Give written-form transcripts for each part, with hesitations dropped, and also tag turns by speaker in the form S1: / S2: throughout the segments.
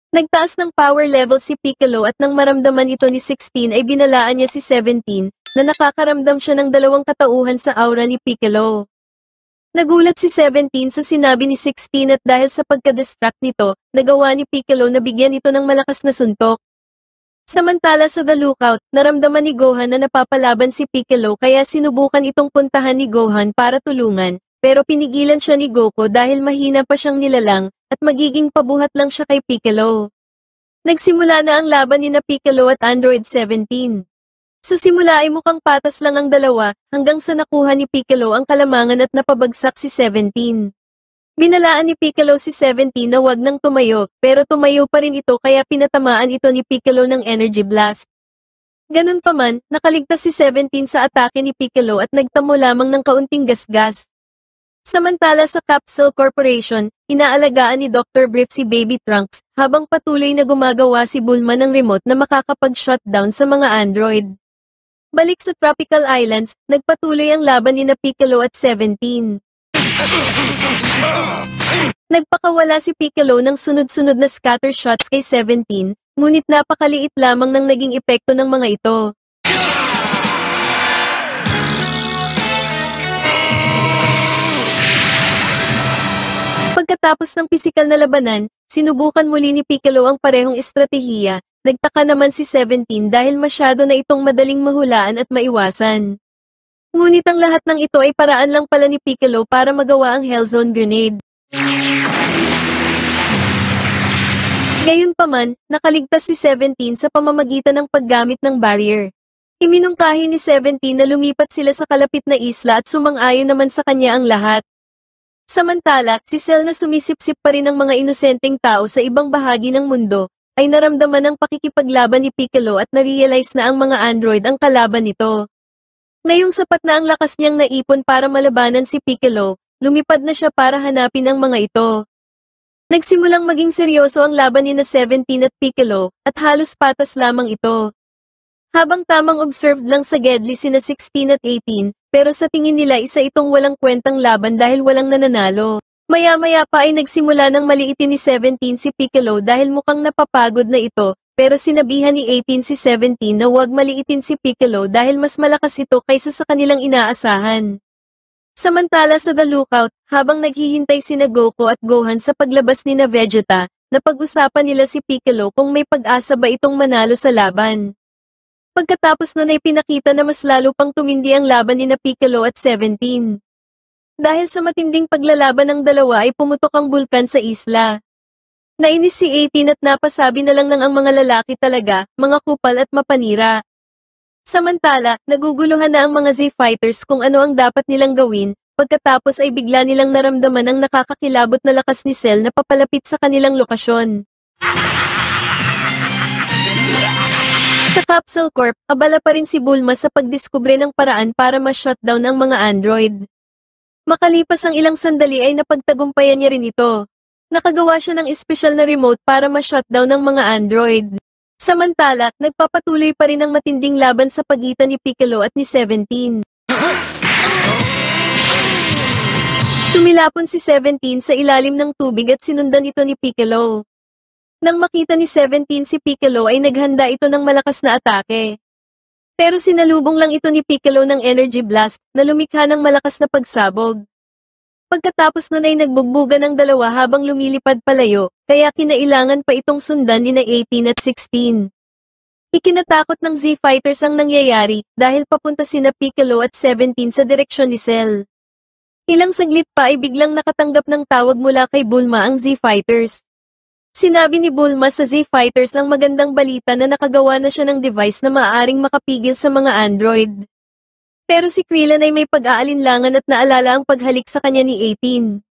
S1: Nagtaas ng power level si Piccolo at nang maramdaman ito ni 16 ay binalaan niya si 17 na nakakaramdam siya ng dalawang katauhan sa aura ni Piccolo. Nagulat si 17 sa sinabi ni 16 at dahil sa pagka-distract nito, nagawa ni Piccolo na bigyan ito ng malakas na suntok. Samantala sa The Lookout, naramdaman ni Gohan na napapalaban si Piccolo kaya sinubukan itong puntahan ni Gohan para tulungan, pero pinigilan siya ni Goku dahil mahina pa siyang nilalang, at magiging pabuhat lang siya kay Piccolo. Nagsimula na ang laban ni na Piccolo at Android 17. Sa simula ay mukhang patas lang ang dalawa, hanggang sa nakuha ni Piccolo ang kalamangan at napabagsak si 17. Binalaan ni Piccolo si 17 na wag nang tumayo, pero tumayo pa rin ito kaya pinatamaan ito ni Piccolo ng Energy Blast. Ganun pa man, nakaligtas si 17 sa atake ni Piccolo at nagtamo lamang ng kaunting gasgas. Samantala sa Capsule Corporation, inaalagaan ni Dr. Brief si Baby Trunks, habang patuloy na gumagawa si Bulma ng remote na makakapag-shutdown sa mga android. Balik sa Tropical Islands, nagpatuloy ang laban ni na Piccolo at 17. Nagpakawala si Piccolo ng sunod-sunod na scatter shots kay 17, ngunit napakaliit lamang ng naging epekto ng mga ito. Pagkatapos ng pisikal na labanan, sinubukan muli ni Piccolo ang parehong estratehiya. Nagtaka naman si 17 dahil masyado na itong madaling mahulaan at maiwasan. Ngunit ang lahat ng ito ay paraan lang pala ni Piccolo para magawa ang Hellzone Grenade. Gayunpaman, nakaligtas si 17 sa pamamagitan ng paggamit ng barrier. Iminungkahi ni 17 na lumipat sila sa kalapit na isla at sumang-ayon naman sa kanya ang lahat. Samantala, si Cell na sumisipsip pa rin ng mga inosenteng tao sa ibang bahagi ng mundo, ay naramdaman ang pakikipaglaban ni Piccolo at narealize na ang mga android ang kalaban nito. Ngayong sapat na ang lakas niyang naipon para malabanan si Piccolo, lumipad na siya para hanapin ang mga ito. Nagsimulang maging seryoso ang laban ni na 17 at Piccolo, at halos patas lamang ito. Habang tamang observed lang sa Gedli sina 16 at 18, pero sa tingin nila isa itong walang kwentang laban dahil walang nananalo. Maya-maya pa ay nagsimula ng maliitin ni 17 si Piccolo dahil mukhang napapagod na ito, pero sinabihan ni 18 si 17 na huwag maliitin si Piccolo dahil mas malakas ito kaysa sa kanilang inaasahan. Samantala sa The Lookout, habang naghihintay sina Goku at Gohan sa paglabas ni na Vegeta, napag-usapan nila si Piccolo kung may pag-asa ba itong manalo sa laban. Pagkatapos nun ay pinakita na mas lalo pang tumindi ang laban ni na Piccolo at 17. Dahil sa matinding paglalaban ng dalawa ay pumutok ang bulkan sa isla. Nainis si 18 at napasabi na lang ng ang mga lalaki talaga, mga kupal at mapanira. Samantala, naguguluhan na ang mga Z-Fighters kung ano ang dapat nilang gawin, pagkatapos ay bigla nilang naramdaman ang nakakakilabot na lakas ni Cell na papalapit sa kanilang lokasyon. Sa Capsule Corp, abala pa rin si Bulma sa pagdiskubre ng paraan para ma-shutdown ang mga android. Makalipas ang ilang sandali ay napagtagumpayan niya rin ito. Nakagawa siya ng espesyal na remote para ma-shutdown ng mga android. Samantala, nagpapatuloy pa rin ang matinding laban sa pagitan ni Piccolo at ni 17. Tumilapon si 17 sa ilalim ng tubig at sinundan ito ni Piccolo. Nang makita ni 17 si Piccolo ay naghanda ito ng malakas na atake. Pero sinalubong lang ito ni Piccolo ng Energy Blast na lumikha ng malakas na pagsabog. Pagkatapos nun ay nagbugbugan ng dalawa habang lumilipad palayo, kaya kinailangan pa itong sundan ni na 18 at 16. Ikinatakot ng Z-Fighters ang nangyayari dahil papunta sina Piccolo at 17 sa direksyon ni Cell. Ilang saglit pa ay biglang nakatanggap ng tawag mula kay Bulma ang Z-Fighters. Sinabi ni Bulma sa Z-Fighters ang magandang balita na nakagawa na siya ng device na maaaring makapigil sa mga android. Pero si Krillin ay may pag-aalinlangan at naalala ang paghalik sa kanya ni 18.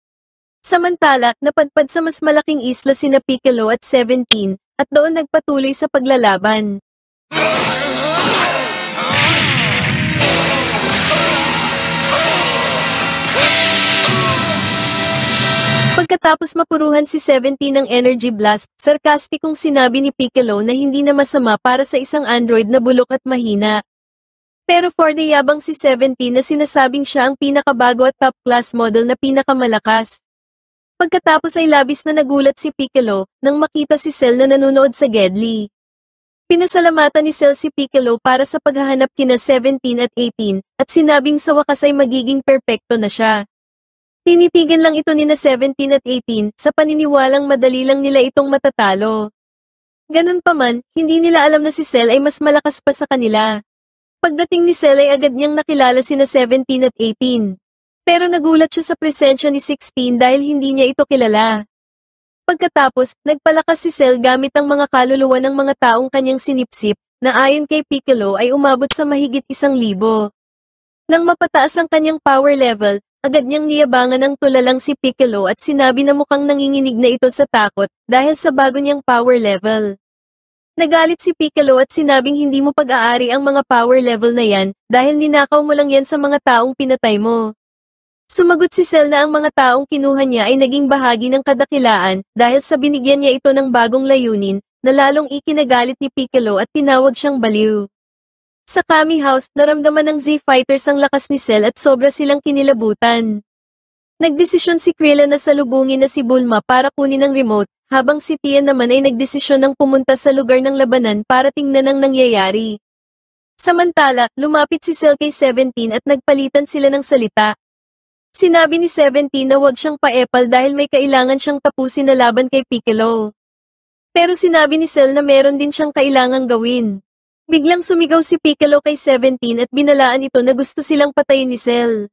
S1: Samantala, napadpad sa mas malaking isla sina Piccolo at 17, at doon nagpatuloy sa paglalaban. Pagkatapos mapuruhan si 17 ng Energy Blast, sarkastikong sinabi ni Piccolo na hindi na masama para sa isang android na bulok at mahina. Pero for the yabang si 17 na sinasabing siya ang pinakabago at top class model na pinakamalakas. Pagkatapos ay labis na nagulat si Piccolo nang makita si Cell na nanonood sa Gedli. Pinasalamatan ni Cell si Piccolo para sa paghahanap kina 17 at 18 at sinabing sa wakas ay magiging perpekto na siya. Tinitigan lang ito ni na 17 at 18 sa paniniwalang madali lang nila itong matatalo. Ganun pa man, hindi nila alam na si Cell ay mas malakas pa sa kanila. Pagdating ni Cell ay agad niyang nakilala sina 17 at 18. Pero nagulat siya sa presensya ni 16 dahil hindi niya ito kilala. Pagkatapos, nagpalakas si Cell gamit ang mga kaluluwa ng mga taong kanyang sinipsip, na ayon kay Piccolo ay umabot sa mahigit 1,000. Nang mapataas ang kanyang power level, agad niyang niyabangan ng tulalang si Piccolo at sinabi na mukhang nanginginig na ito sa takot dahil sa bago niyang power level. Nagalit si Piccolo at sinabing hindi mo pag-aari ang mga power level na yan dahil ninakaw mo lang yan sa mga taong pinatay mo. Sumagot si Cell na ang mga taong kinuha niya ay naging bahagi ng kadakilaan dahil sa binigyan niya ito ng bagong layunin na lalong ikinagalit ni Piccolo at tinawag siyang baliw. Sa Kami House, naramdaman ng Z-Fighters ang lakas ni Cell at sobra silang kinilabutan. Nagdesisyon si Krillin na salubungin na si Bulma para kunin ang remote, habang si Tien naman ay nagdesisyon ng pumunta sa lugar ng labanan para tingnan ang nangyayari. Samantala, lumapit si Cell kay 17 at nagpalitan sila ng salita. Sinabi ni 17 na huwag siyang paepal dahil may kailangan siyang tapusin na laban kay Piccolo. Pero sinabi ni Cell na meron din siyang kailangang gawin. Biglang sumigaw si Piccolo kay 17 at binalaan ito na gusto silang patayin ni Cell.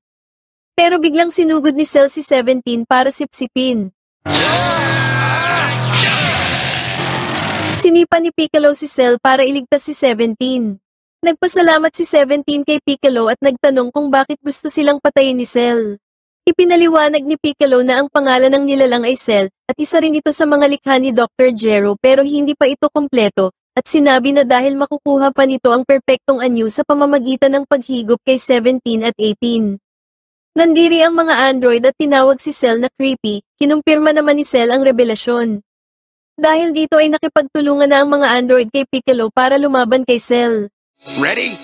S1: Pero biglang sinugod ni Cell si 17 para sipsipin. Sinipa ni Piccolo si Cell para iligtas si 17. Nagpasalamat si 17 kay Piccolo at nagtanong kung bakit gusto silang patayin ni Cell. Ipinaliwanag ni Piccolo na ang pangalan ng nilalang ay Cell at isa rin ito sa mga likha ni Dr. Gero pero hindi pa ito kompleto at sinabi na dahil makukuha pa nito ang perpektong anyo sa pamamagitan ng paghigop kay 17 at 18. Nandiri ang mga android at tinawag si Cell na creepy, kinumpirma naman ni Cell ang revelasyon. Dahil dito ay nakipagtulungan na ang mga android kay Piccolo para lumaban kay Cell.
S2: Ready?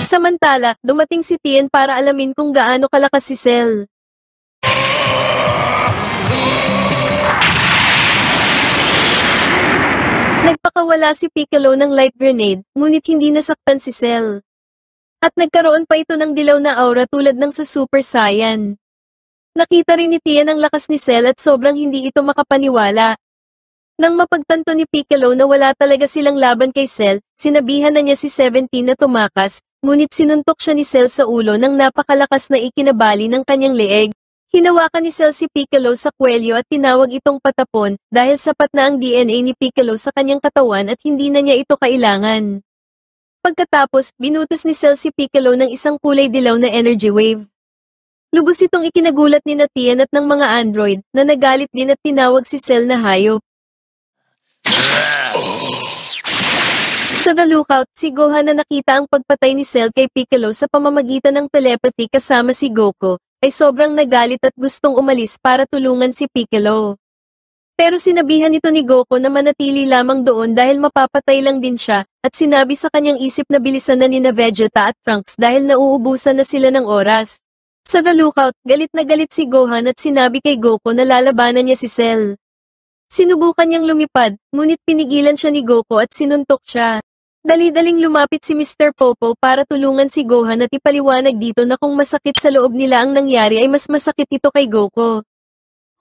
S1: Samantala, dumating si Tien para alamin kung gaano kalakas si Cell. Nagpakawala si Piccolo ng light grenade, ngunit hindi nasaktan si Cell. At nagkaroon pa ito ng dilaw na aura tulad ng sa Super Saiyan. Nakita rin ni Tien ang lakas ni Cell at sobrang hindi ito makapaniwala. Nang mapagtanto ni Piccolo na wala talaga silang laban kay Cell, sinabihan na niya si 17 na tumakas, ngunit sinuntok siya ni Cell sa ulo ng napakalakas na ikinabali ng kanyang leeg. Hinawakan ni Cell si Piccolo sa kwelyo at tinawag itong patapon dahil sapat na ang DNA ni Piccolo sa kanyang katawan at hindi na niya ito kailangan. Pagkatapos, binutas ni Cell si Piccolo ng isang kulay dilaw na energy wave. Lubos itong ikinagulat ni Tien at ng mga android na nagalit din at tinawag si Cell na hayop. Sa The Lookout, si Gohan na nakita ang pagpatay ni Cell kay Piccolo sa pamamagitan ng telepathy kasama si Goku, ay sobrang nagalit at gustong umalis para tulungan si Piccolo. Pero sinabihan ito ni Goku na manatili lamang doon dahil mapapatay lang din siya, at sinabi sa kanyang isip na bilisan na nina Vegeta at Trunks dahil nauubusan na sila ng oras. Sa The Lookout, galit na galit si Gohan at sinabi kay Goku na lalabanan niya si Cell. Sinubukan niyang lumipad, ngunit pinigilan siya ni Goku at sinuntok siya. Dali-daling lumapit si Mr. Popo para tulungan si Gohan at ipaliwanag dito na kung masakit sa loob nila ang nangyari ay mas masakit ito kay Goku.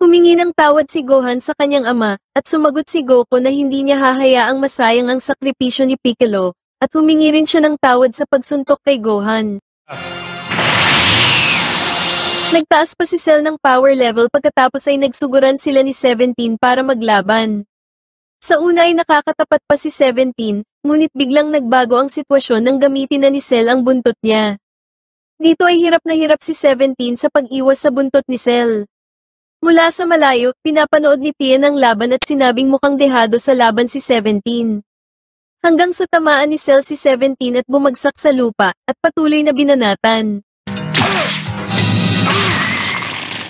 S1: Humingi ng tawad si Gohan sa kanyang ama, at sumagot si Goku na hindi niya hahayaang masayang ang sakripisyo ni Piccolo, at humingi rin siya ng tawad sa pagsuntok kay Gohan. Nagtaas pa si Cell ng power level pagkatapos ay nagsuguran sila ni 17 para maglaban. Sa una ay nakakatapat pa si 17, ngunit biglang nagbago ang sitwasyon nang gamitin na ni Cell ang buntot niya. Dito ay hirap na hirap si 17 sa pag-iwas sa buntot ni Cell. Mula sa malayo, pinapanood ni Tien ang laban at sinabing mukhang dehado sa laban si 17. Hanggang sa tamaan ni Cell si 17 at bumagsak sa lupa, at patuloy na binanatan.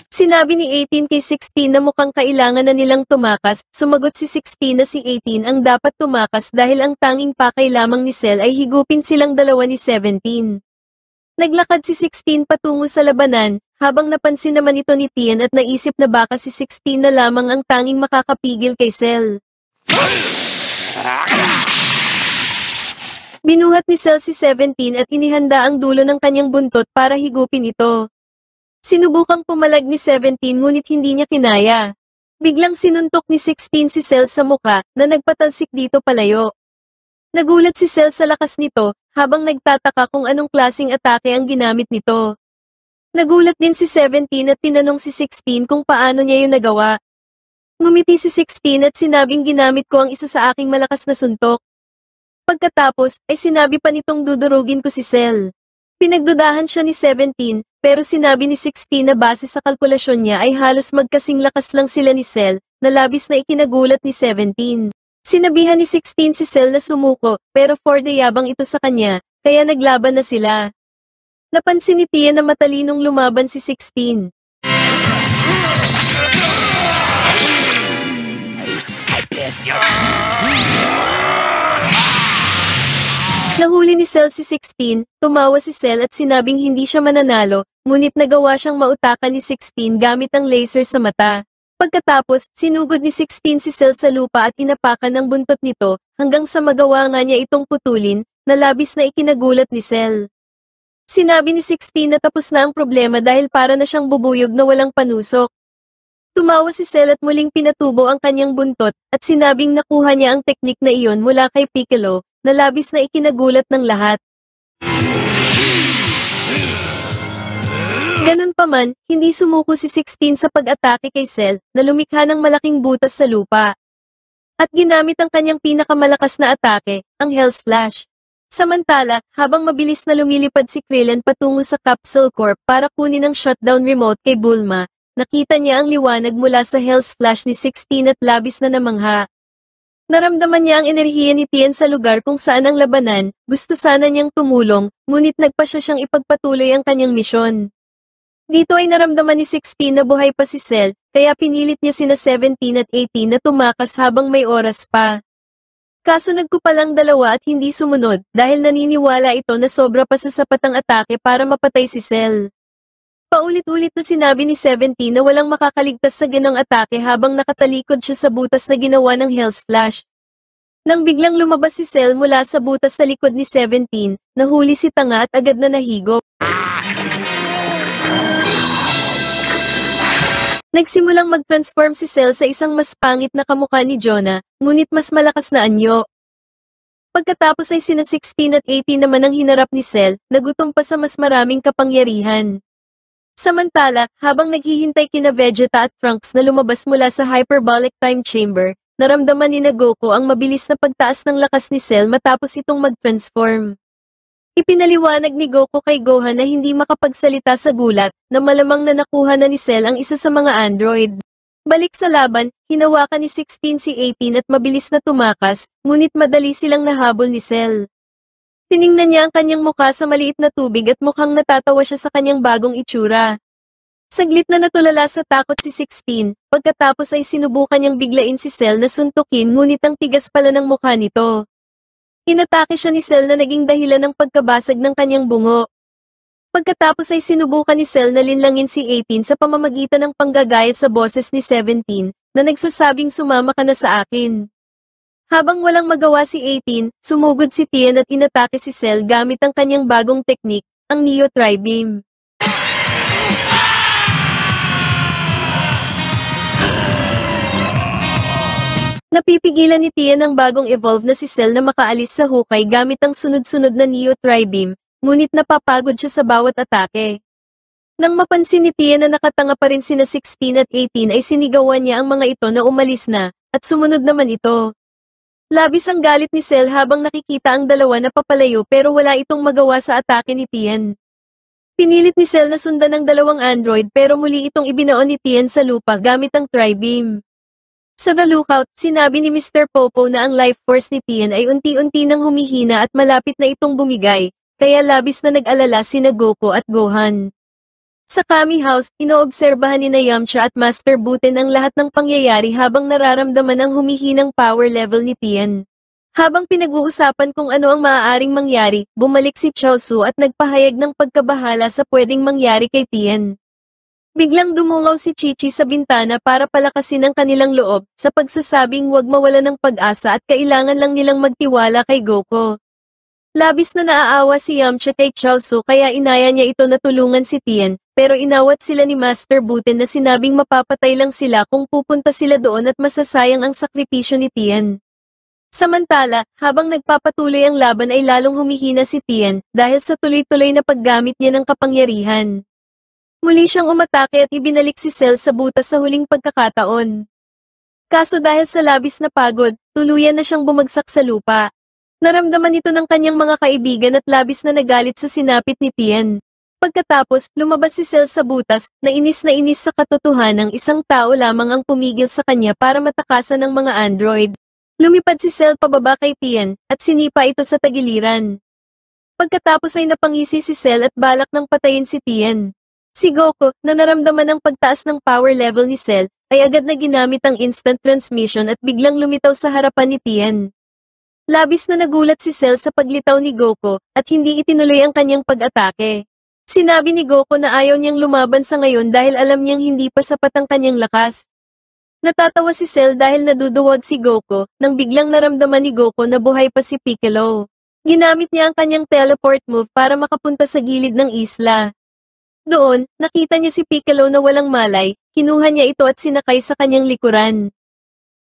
S1: Sinabi ni 18 kay 16 na mukhang kailangan na nilang tumakas, sumagot si 16 na si 18 ang dapat tumakas dahil ang tanging pakay lamang ni Cell ay higupin silang dalawa ni 17. Naglakad si 16 patungo sa labanan, habang napansin naman ito ni Tian at naisip na baka si 16 na lamang ang tanging makakapigil kay Cell. Binuhat ni Cell si 17 at inihanda ang dulo ng kanyang buntot para higupin ito. Sinubukang pumalag ni 17 ngunit hindi niya kinaya. Biglang sinuntok ni 16 si Cell sa muka na nagpatalsik dito palayo. Nagulat si Cell sa lakas nito habang nagtataka kung anong klaseng atake ang ginamit nito. Nagulat din si 17 at tinanong si 16 kung paano niya yun nagawa. Ngumiti si 16 at sinabing ginamit ko ang isa sa aking malakas na suntok. Pagkatapos ay sinabi pa nitong dudurugin ko si Cell. Pinagdudahan siya ni 17, pero sinabi ni 16 na base sa kalkulasyon niya ay halos magkasing lakas lang sila ni Cell, na labis na ikinagulat ni 17. Sinabihan ni 16 si Cell na sumuko, pero for the yabang ito sa kanya, kaya naglaban na sila. Napansin ni Tia na matalinong lumaban si 16. Nahuli ni Cell si 16, tumawa si Cell at sinabing hindi siya mananalo, ngunit nagawa siyang mautakan ni 16 gamit ang laser sa mata. Pagkatapos, sinugod ni 16 si Cell sa lupa at inapakan ng buntot nito, hanggang sa magawa nga niya itong putulin, na labis na ikinagulat ni Cell. Sinabi ni 16 na tapos na ang problema dahil para na siyang bubuyog na walang panusok. Tumawa si Cell at muling pinatubo ang kanyang buntot, at sinabing nakuha niya ang teknik na iyon mula kay Piccolo, na labis na ikinagulat ng lahat. Ganun pa man, hindi sumuko si 16 sa pag-atake kay Cell, na lumikha ng malaking butas sa lupa. At ginamit ang kanyang pinakamalakas na atake, ang Hell's Flash. Samantala, habang mabilis na lumilipad si Krillin patungo sa Capsule Corp para kunin ang shutdown remote kay Bulma, nakita niya ang liwanag mula sa Hell's Flash ni 16 at labis na namangha. Naramdaman niya ang enerhiya ni Tien sa lugar kung saan ang labanan, gusto sana niyang tumulong, ngunit nagpasya siyang ipagpatuloy ang kanyang misyon. Dito ay naramdaman ni 16 na buhay pa si Cell, kaya pinilit niya sina 17 at 18 na tumakas habang may oras pa. Kaso nagkupalang dalawa at hindi sumunod dahil naniniwala ito na sobra pa sa sapat ang atake para mapatay si Cell. Paulit-ulit na sinabi ni 17 na walang makakaligtas sa ganong atake habang nakatalikod siya sa butas na ginawa ng Hell's Flash. Nang biglang lumabas si Cell mula sa butas sa likod ni 17, nahuli si Tanga at agad na nahigop. Nagsimulang mag-transform si Cell sa isang mas pangit na kamukha ni Jonah, ngunit mas malakas na anyo. Pagkatapos ay sina 16 at 18 naman ang hinarap ni Cell, nagutom pa sa mas maraming kapangyarihan. Samantala, habang naghihintay kina Vegeta at Trunks na lumabas mula sa Hyperbolic Time Chamber, naramdaman ni Goku ang mabilis na pagtaas ng lakas ni Cell matapos itong mag-transform. Ipinaliwanag ni Goku kay Gohan na hindi makapagsalita sa gulat, na malamang na nakuha na ni Cell ang isa sa mga android. Balik sa laban, hinawakan ni 16 si 18 at mabilis na tumakas, ngunit madali silang nahabol ni Cell. Tiningnan niya ang kanyang mukha sa maliit na tubig at mukhang natatawa siya sa kanyang bagong itsura. Saglit na natulala sa takot si 16, pagkatapos ay sinubukan niyang biglain si Cell na suntukin ngunit ang tigas pala ng mukha nito. Inatake siya ni Cell na naging dahilan ng pagkabasag ng kanyang bungo. Pagkatapos ay sinubukan ni Cell na linlangin si 18 sa pamamagitan ng panggagaya sa boses ni 17, na nagsasabing sumama ka na sa akin. Habang walang magawa si 18, sumugod si Tien at inatake si Cell gamit ang kanyang bagong teknik, ang Neo Tri-Beam. Napipigilan ni Tien ang bagong evolve na si Cell na makaalis sa hukay gamit ang sunod-sunod na Neo Tri-Beam, ngunit napapagod siya sa bawat atake. Nang mapansin ni Tien na nakatanga pa rin sina 16 at 18 ay sinigawan niya ang mga ito na umalis na, at sumunod naman ito. Labis ang galit ni Cell habang nakikita ang dalawa na papalayo pero wala itong magawa sa atake ni Tien. Pinilit ni Cell na sundan ang dalawang android pero muli itong ibinaon ni Tien sa lupa gamit ang Tri-Beam. Sa The Lookout, sinabi ni Mr. Popo na ang life force ni Tien ay unti-unti nang humihina at malapit na itong bumigay, kaya labis na nag-alala sina Goku at Gohan. Sa Kami House, inoobserbahan ni na Yamcha at Master Buten ang lahat ng pangyayari habang nararamdaman ang humihinang power level ni Tien. Habang pinag-uusapan kung ano ang maaaring mangyari, bumalik si Chaozu at nagpahayag ng pagkabahala sa pwedeng mangyari kay Tien. Biglang dumungaw si Chi-Chi sa bintana para palakasin ang kanilang loob, sa pagsasabing huwag mawala ng pag-asa at kailangan lang nilang magtiwala kay Goku. Labis na naaawa si Yamcha kay Chaozu kaya inaya niya ito na tulungan si Tien, pero inawat sila ni Master Buten na sinabing mapapatay lang sila kung pupunta sila doon at masasayang ang sakripisyo ni Tien. Samantala, habang nagpapatuloy ang laban ay lalong humihina si Tien dahil sa tuloy-tuloy na paggamit niya ng kapangyarihan. Muli siyang umatake at ibinalik si Cell sa butas sa huling pagkakataon. Kaso dahil sa labis na pagod, tuluyan na siyang bumagsak sa lupa. Naramdaman ito ng kanyang mga kaibigan at labis na nagalit sa sinapit ni Tien. Pagkatapos, lumabas si Cell sa butas, na inis sa katotohanan ng isang tao lamang ang pumigil sa kanya para matakasan ng mga android. Lumipad si Cell pababa kay Tien, at sinipa ito sa tagiliran. Pagkatapos ay napangisi si Cell at balak ng patayin si Tien. Si Goku, na naramdaman ang pagtaas ng power level ni Cell, ay agad na ginamit ang instant transmission at biglang lumitaw sa harapan ni Tien. Labis na nagulat si Cell sa paglitaw ni Goku, at hindi itinuloy ang kanyang pag-atake. Sinabi ni Goku na ayaw niyang lumaban sa ngayon dahil alam niyang hindi pa sapat ang kanyang lakas. Natatawa si Cell dahil naduduwag si Goku, nang biglang naramdaman ni Goku na buhay pa si Piccolo. Ginamit niya ang kanyang teleport move para makapunta sa gilid ng isla. Doon, nakita niya si Piccolo na walang malay, kinuha niya ito at sinakay sa kanyang likuran.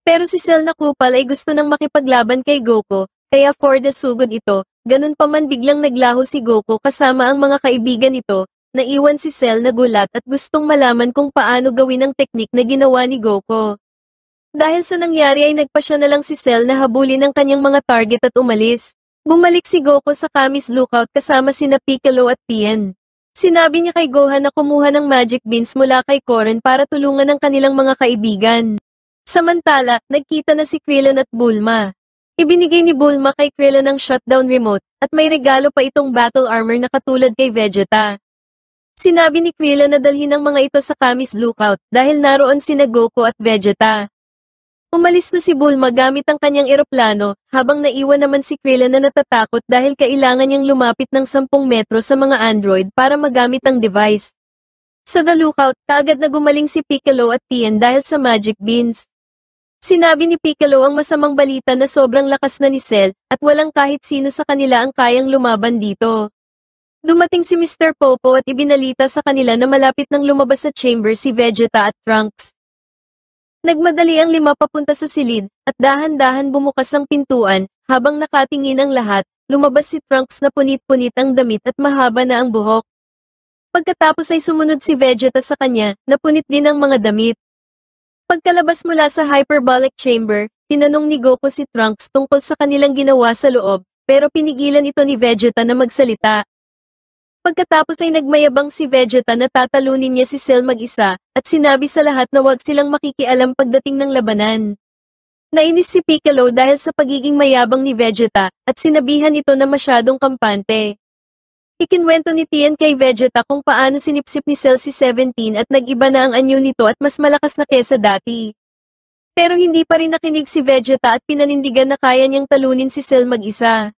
S1: Pero si Cell na kupal ay gusto nang makipaglaban kay Goku, kaya for the sugod ito. Ganun pa man biglang naglaho si Goku kasama ang mga kaibigan nito, naiwan si Cell na gulat at gustong malaman kung paano gawin ang teknik na ginawa ni Goku. Dahil sa nangyari ay nagpasya na lang si Cell na habulin ang kanyang mga target at umalis. Bumalik si Goku sa Kami's Lookout kasama sina Piccolo at Tien. Sinabi niya kay Gohan na kumuha ng magic beans mula kay Koren para tulungan ang kanilang mga kaibigan. Samantala, nagkita na si Krillin at Bulma. Ibinigay ni Bulma kay Krillin ang shutdown remote, at may regalo pa itong battle armor na katulad kay Vegeta. Sinabi ni Krillin na dalhin ang mga ito sa Kami's Lookout dahil naroon sina Goku at Vegeta. Umalis na si Bulma gamit ang kanyang eroplano, habang naiwan naman si Krillin na natatakot dahil kailangan niyang lumapit ng 10 metro sa mga android para magamit ang device. Sa The Lookout, kaagad na gumaling si Piccolo at Tien dahil sa magic beans. Sinabi ni Piccolo ang masamang balita na sobrang lakas na ni Cell, at walang kahit sino sa kanila ang kayang lumaban dito. Dumating si Mr. Popo at ibinalita sa kanila na malapit nang lumabas sa chamber si Vegeta at Trunks. Nagmadali ang 5 papunta sa silid, at dahan-dahan bumukas ang pintuan, habang nakatingin ang lahat, lumabas si Trunks na punit-punit ang damit at mahaba na ang buhok. Pagkatapos ay sumunod si Vegeta sa kanya, na punit din ang mga damit. Pagkalabas mula sa hyperbolic chamber, tinanong ni Goku si Trunks tungkol sa kanilang ginawa sa loob, pero pinigilan ito ni Vegeta na magsalita. Pagkatapos ay nagmayabang si Vegeta na tatalunin niya si Cell mag-isa, at sinabi sa lahat na huwag silang makikialam pagdating ng labanan. Nainis si Piccolo dahil sa pagiging mayabang ni Vegeta, at sinabihan ito na masyadong kampante. Ikinwento ni Tien kay Vegeta kung paano sinipsip ni Cell si 17 at nag-iba na ang anyo nito at mas malakas na kesa dati. Pero hindi pa rin nakinig si Vegeta at pinanindigan na kaya niyang talunin si Cell mag-isa.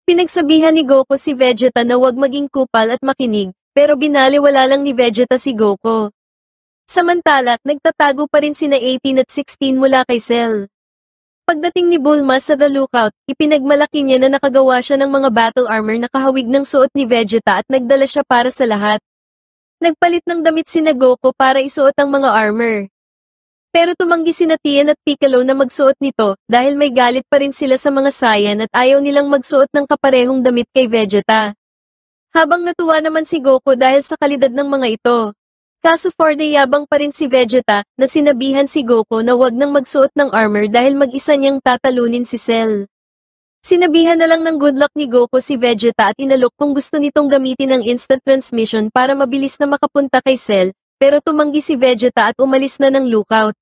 S1: Pinagsabihan ni Goku si Vegeta na huwag maging kupal at makinig, pero binaliwala lang ni Vegeta si Goku. Samantala, nagtatago pa rin sina 18 at 16 mula kay Cell. Pagdating ni Bulma sa The Lookout, ipinagmalaki niya na nakagawa siya ng mga battle armor na kahawig ng suot ni Vegeta at nagdala siya para sa lahat. Nagpalit ng damit sina Goku para isuot ang mga armor. Pero tumanggi sina Tien at Piccolo na magsuot nito dahil may galit pa rin sila sa mga Saiyan at ayaw nilang magsuot ng kaparehong damit kay Vegeta. Habang natuwa naman si Goku dahil sa kalidad ng mga ito. Kaso for the yabang pa rin si Vegeta na sinabihan si Goku na wag nang magsuot ng armor dahil mag-isa niyang tatalunin si Cell. Sinabihan na lang ng good luck ni Goku si Vegeta at inalok kung gusto nitong gamitin ang instant transmission para mabilis na makapunta kay Cell, pero tumanggi si Vegeta at umalis na ng lookout.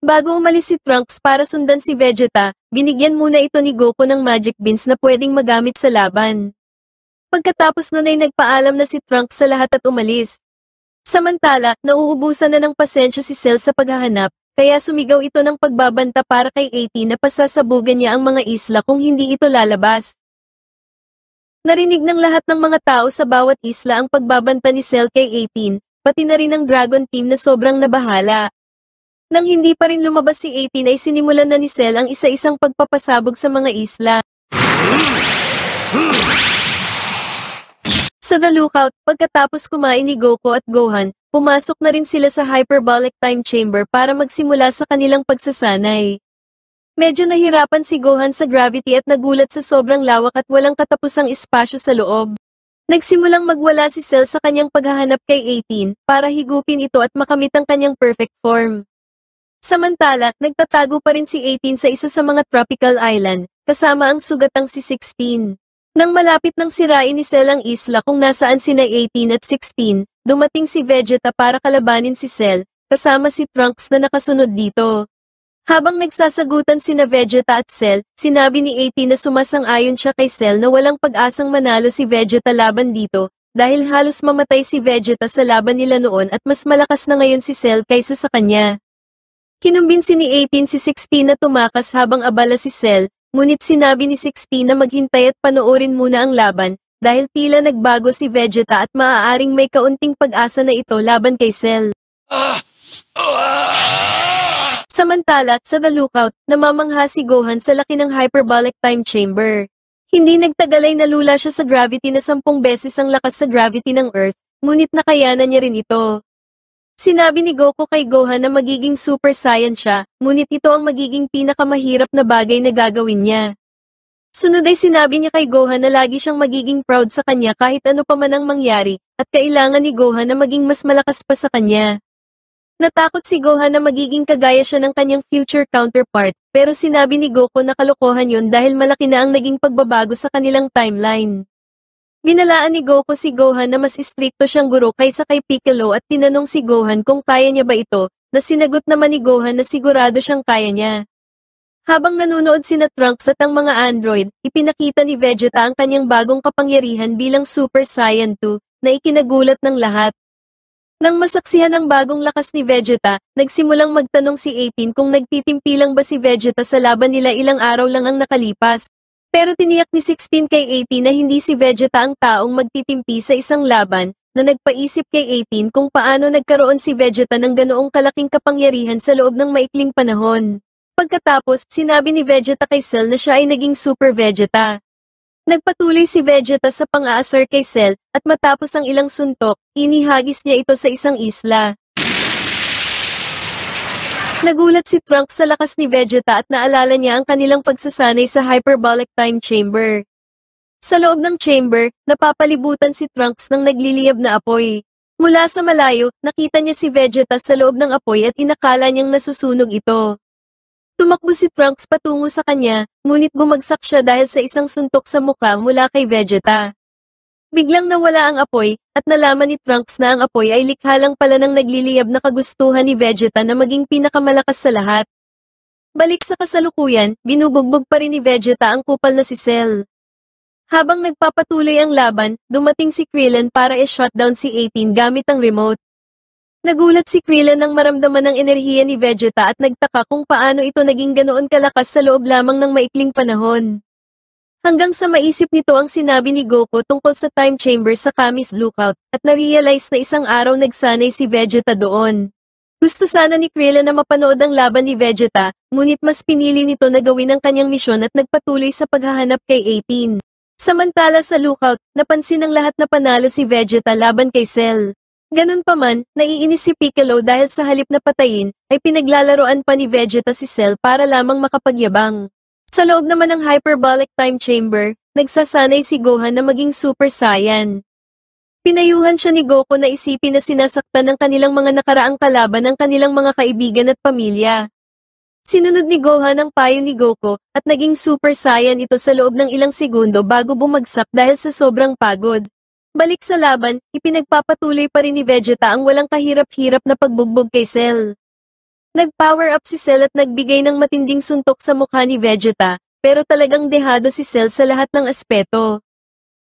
S1: Bago umalis si Trunks para sundan si Vegeta, binigyan muna ito ni Goku ng magic beans na pwedeng magamit sa laban. Pagkatapos nun ay nagpaalam na si Trunks sa lahat at umalis. Samantala, nauubusan na ng pasensya si Cell sa paghahanap, kaya sumigaw ito ng pagbabanta para kay 18 na pasasabugan niya ang mga isla kung hindi ito lalabas. Narinig ng lahat ng mga tao sa bawat isla ang pagbabanta ni Cell kay 18, pati na rin ang Dragon Team na sobrang nabahala. Nang hindi pa rin lumabas si 18 ay sinimulan na ni Cell ang isa-isang pagpapasabog sa mga isla. Sa The Lookout, pagkatapos kumain ni Goku at Gohan, pumasok na rin sila sa Hyperbolic Time Chamber para magsimula sa kanilang pagsasanay. Medyo nahirapan si Gohan sa gravity at nagulat sa sobrang lawak at walang katapusang espasyo sa loob. Nagsimulang magwala si Cell sa kanyang paghahanap kay 18 para higupin ito at makamit ang kanyang perfect form. Samantala, nagtatago pa rin si 18 sa isa sa mga tropical island, kasama ang sugatang si 16. Nang malapit nang sirain ni Cell ang isla kung nasaan sina 18 at 16, dumating si Vegeta para kalabanin si Cell, kasama si Trunks na nakasunod dito. Habang nagsasagutan sina Vegeta at Cell, sinabi ni 18 na sumasang-ayon siya kay Cell na walang pag-asang manalo si Vegeta laban dito, dahil halos mamatay si Vegeta sa laban nila noon at mas malakas na ngayon si Cell kaysa sa kanya. Kinumbinsi ni 18 si 16 na tumakas habang abala si Cell, ngunit sinabi ni 16 na maghintay at panoorin muna ang laban, dahil tila nagbago si Vegeta at maaaring may kaunting pag-asa na ito laban kay Cell. Samantala, sa The Lookout, namamangha si Gohan sa laki ng Hyperbolic Time Chamber. Hindi nagtagal ay nalula siya sa gravity na 10 beses ang lakas sa gravity ng Earth, ngunit nakayanan niya rin ito. Sinabi ni Goku kay Gohan na magiging Super Saiyan siya, ngunit ito ang magiging pinakamahirap na bagay na gagawin niya. Sunod ay sinabi niya kay Gohan na lagi siyang magiging proud sa kanya kahit ano pa man ang mangyari, at kailangan ni Gohan na maging mas malakas pa sa kanya. Natakot si Gohan na magiging kagaya siya ng kanyang future counterpart, pero sinabi ni Goku na kalokohan yun dahil malaki na ang naging pagbabago sa kanilang timeline. Binalaan ni Goku si Gohan na mas istrikto siyang guro kaysa kay Piccolo at tinanong si Gohan kung kaya niya ba ito, na sinagot naman ni Gohan na sigurado siyang kaya niya. Habang nanonood sina Trunks at ang mga android, ipinakita ni Vegeta ang kanyang bagong kapangyarihan bilang Super Saiyan 2, na ikinagulat ng lahat. Nang masaksihan ang bagong lakas ni Vegeta, nagsimulang magtanong si 18 kung nagtitimpi lang ba si Vegeta sa laban nila ilang araw lang ang nakalipas. Pero tiniyak ni 16 kay 18 na hindi si Vegeta ang taong magtitimpi sa isang laban, na nagpaisip kay 18 kung paano nagkaroon si Vegeta ng ganoong kalaking kapangyarihan sa loob ng maikling panahon. Pagkatapos, sinabi ni Vegeta kay Cell na siya ay naging Super Vegeta. Nagpatuloy si Vegeta sa pang-aasar kay Cell, at matapos ang ilang suntok, inihagis niya ito sa isang isla. Nagulat si Trunks sa lakas ni Vegeta at naalala niya ang kanilang pagsasanay sa Hyperbolic Time Chamber. Sa loob ng chamber, napapalibutan si Trunks ng nagliliyab na apoy. Mula sa malayo, nakita niya si Vegeta sa loob ng apoy at inakala niyang nasusunog ito. Tumakbo si Trunks patungo sa kanya, ngunit bumagsak siya dahil sa isang suntok sa mukha mula kay Vegeta. Biglang nawala ang apoy, at nalaman ni Trunks na ang apoy ay likha lang pala ng nagliliyab na kagustuhan ni Vegeta na maging pinakamalakas sa lahat. Balik sa kasalukuyan, binubugbog pa rin ni Vegeta ang kupal na si Cell. Habang nagpapatuloy ang laban, dumating si Krillin para i-shutdown si 18 gamit ang remote. Nagulat si Krillin nang maramdaman ang enerhiya ni Vegeta at nagtaka kung paano ito naging ganoon kalakas sa loob lamang ng maikling panahon. Hanggang sa maisip nito ang sinabi ni Goku tungkol sa time chamber sa Kami's Lookout, at na-realize na isang araw nagsanay si Vegeta doon. Gusto sana ni Krillin na mapanood ang laban ni Vegeta, ngunit mas pinili nito na gawin ang kanyang misyon at nagpatuloy sa paghahanap kay 18. Samantala sa Lookout, napansin ng lahat na panalo si Vegeta laban kay Cell. Ganun pa man, naiinis si Piccolo dahil sa halip na patayin, ay pinaglalaroan pa ni Vegeta si Cell para lamang makapagyabang. Sa loob naman ng Hyperbolic Time Chamber, nagsasanay si Gohan na maging Super Saiyan. Pinayuhan siya ni Goku na isipin na sinasaktan ng kanilang mga nakaraang kalaban ng kanilang mga kaibigan at pamilya. Sinunod ni Gohan ang payo ni Goku, at naging Super Saiyan ito sa loob ng ilang segundo bago bumagsak dahil sa sobrang pagod. Balik sa laban, ipinagpapatuloy pa rin ni Vegeta ang walang kahirap-hirap na pagbugbog kay Cell. Nag-power up si Cell at nagbigay ng matinding suntok sa mukha ni Vegeta, pero talagang dehado si Cell sa lahat ng aspeto.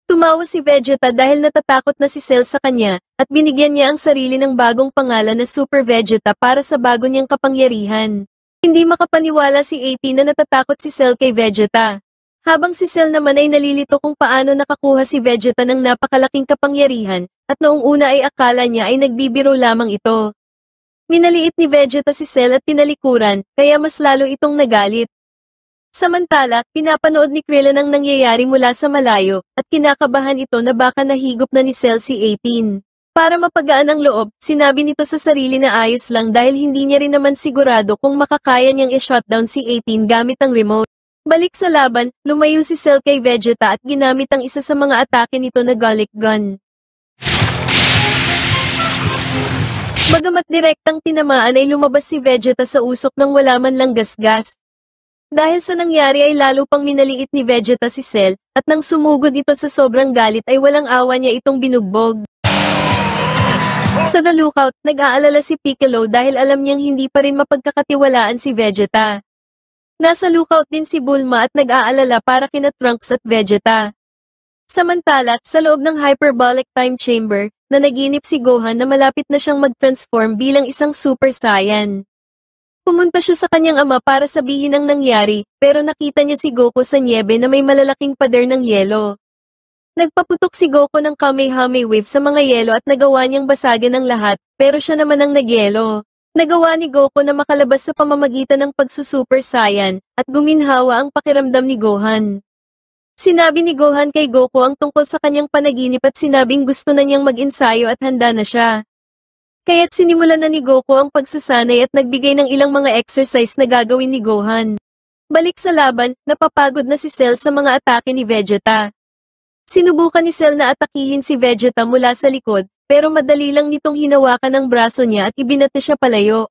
S1: Tumawa si Vegeta dahil natatakot na si Cell sa kanya, at binigyan niya ang sarili ng bagong pangalan na Super Vegeta para sa bago niyang kapangyarihan. Hindi makapaniwala si 18 na natatakot si Cell kay Vegeta. Habang si Cell naman ay nalilito kung paano nakakuha si Vegeta ng napakalaking kapangyarihan, at noong una ay akala niya ay nagbibiro lamang ito. Minaliit ni Vegeta si Cell at tinalikuran, kaya mas lalo itong nagalit. Samantala, pinapanood ni Krillin ang nangyayari mula sa malayo, at kinakabahan ito na baka nahigop na ni Cell si 18. Para mapagaan ang loob, sinabi nito sa sarili na ayos lang dahil hindi niya rin naman sigurado kung makakaya niyang i-shutdown si 18 gamit ang remote. Balik sa laban, lumayo si Cell kay Vegeta at ginamit ang isa sa mga atake nito na Galick Gun. Bagamat direktang tinamaan ay lumabas si Vegeta sa usok ng wala man lang gasgas. Dahil sa nangyari ay lalo pang minaliit ni Vegeta si Cell, at nang sumugod ito sa sobrang galit ay walang awa niya itong binugbog. Sa The Lookout, nag-aalala si Piccolo dahil alam niyang hindi pa rin mapagkakatiwalaan si Vegeta. Nasa lookout din si Bulma at nag-aalala para kina Trunks at Vegeta. Samantala, sa loob ng Hyperbolic Time Chamber, nanaginip si Gohan na malapit na siyang mag-transform bilang isang Super Saiyan. Pumunta siya sa kanyang ama para sabihin ang nangyari, pero nakita niya si Goku sa niebe na may malalaking pader ng yelo. Nagpaputok si Goku ng Kamehameha Wave sa mga yelo at nagawa niyang basagin ang lahat, pero siya naman ang nagyelo. Nagawa ni Goku na makalabas sa pamamagitan ng pagsusuper Saiyan, at guminhawa ang pakiramdam ni Gohan. Sinabi ni Gohan kay Goku ang tungkol sa kanyang panaginip at sinabing gusto na niyang mag-ensayo at handa na siya. Kaya't sinimulan na ni Goku ang pagsasanay at nagbigay ng ilang mga exercise na gagawin ni Gohan. Balik sa laban, napapagod na si Cell sa mga atake ni Vegeta. Sinubukan ni Cell na atakihin si Vegeta mula sa likod, pero madali lang nitong hinawakan ang braso niya at ibinata siya palayo.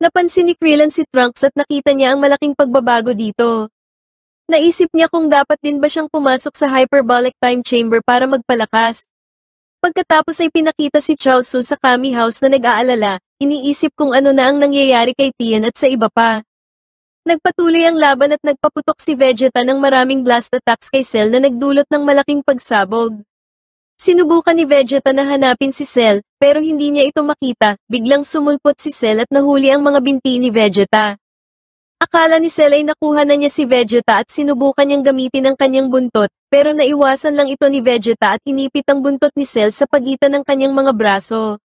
S1: Napansin ni Krillin si Trunks at nakita niya ang malaking pagbabago dito. Naisip niya kung dapat din ba siyang pumasok sa Hyperbolic Time Chamber para magpalakas. Pagkatapos ay pinakita si Chaozu sa Kami House na nag-aalala, iniisip kung ano na ang nangyayari kay Tien at sa iba pa. Nagpatuloy ang laban at nagpaputok si Vegeta ng maraming blast attacks kay Cell na nagdulot ng malaking pagsabog. Sinubukan ni Vegeta na hanapin si Cell, pero hindi niya ito makita, biglang sumulpot si Cell at nahuli ang mga binti ni Vegeta. Akala ni Cell ay nakuha na niya si Vegeta at sinubukan niyang gamitin ang kanyang buntot, pero naiwasan lang ito ni Vegeta at hinipit ang buntot ni Cell sa pagitan ng kanyang mga braso.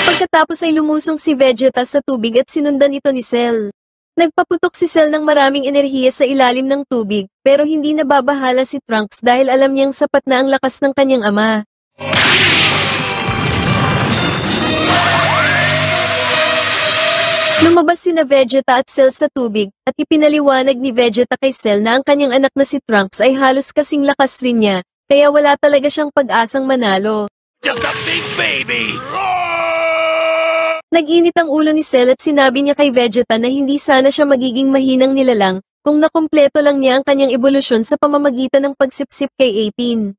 S1: Pagkatapos ay lumusong si Vegeta sa tubig at sinundan ito ni Cell. Nagpaputok si Cell ng maraming enerhiya sa ilalim ng tubig, pero hindi nababahala si Trunks dahil alam niyang sapat na ang lakas ng kanyang ama. Lumabas sina Vegeta at Cell sa tubig, at ipinaliwanag ni Vegeta kay Cell na ang kanyang anak na si Trunks ay halos kasing lakas rin niya, kaya wala talaga siyang pag-asang manalo.
S2: Just a big baby!
S1: Nag-init ang ulo ni Cell at sinabi niya kay Vegeta na hindi sana siya magiging mahinang nilalang, kung nakumpleto lang niya ang kanyang ebolusyon sa pamamagitan ng pagsipsip kay 18.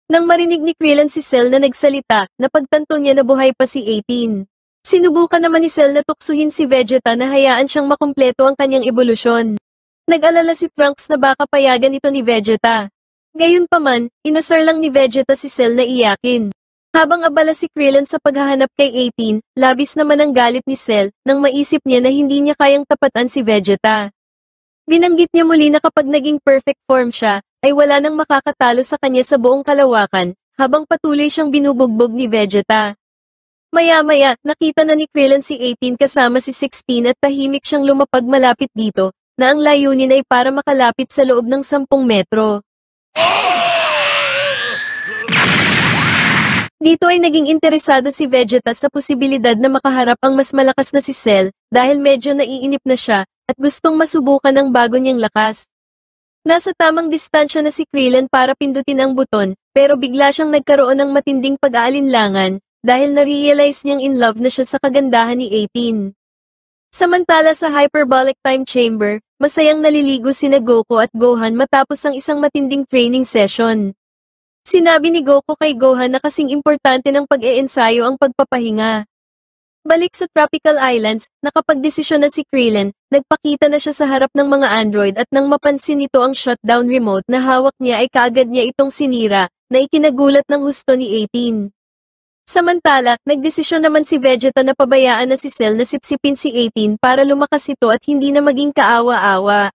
S1: Nang marinig ni Krillin si Cell na nagsalita, napagtanto niya na buhay pa si 18. Sinubukan naman ni Cell na tuksuhin si Vegeta na hayaan siyang makumpleto ang kanyang ebolusyon. Nag-alala si Trunks na baka payagan ito ni Vegeta. Gayunpaman, inasar lang ni Vegeta si Cell na iyakin. Habang abala si Krillin sa paghahanap kay 18, labis naman ang galit ni Cell nang maisip niya na hindi niya kayang tapatan si Vegeta. Binanggit niya muli na kapag naging perfect form siya, ay wala nang makakatalo sa kanya sa buong kalawakan, habang patuloy siyang binubugbog ni Vegeta. Maya-maya, nakita na ni Krillin si 18 kasama si 16 at tahimik siyang lumapag malapit dito, na ang layunin ay para makalapit sa loob ng 10 metro. Dito ay naging interesado si Vegeta sa posibilidad na makaharap ang mas malakas na si Cell, dahil medyo naiinip na siya, at gustong masubukan ang bago niyang lakas. Nasa tamang distansya na si Krillin para pindutin ang buton, pero bigla siyang nagkaroon ng matinding pag-aalinlangan, dahil na-realize niyang in love na siya sa kagandahan ni 18. Samantala sa Hyperbolic Time Chamber, masayang naliligo sina Goku at Gohan matapos ang isang matinding training session. Sinabi ni Goku kay Gohan na kasing importante ng pag-iensayo ang pagpapahinga. Balik sa Tropical Islands, nakapagdesisyon na si Krillin, nagpakita na siya sa harap ng mga android at nang mapansin nito ang shutdown remote na hawak niya ay kaagad niya itong sinira, na ikinagulat ng husto ni 18. Samantala, nagdesisyon naman si Vegeta na pabayaan na si Cell na sipsipin si 18 para lumakas ito at hindi na maging kaawa-awa.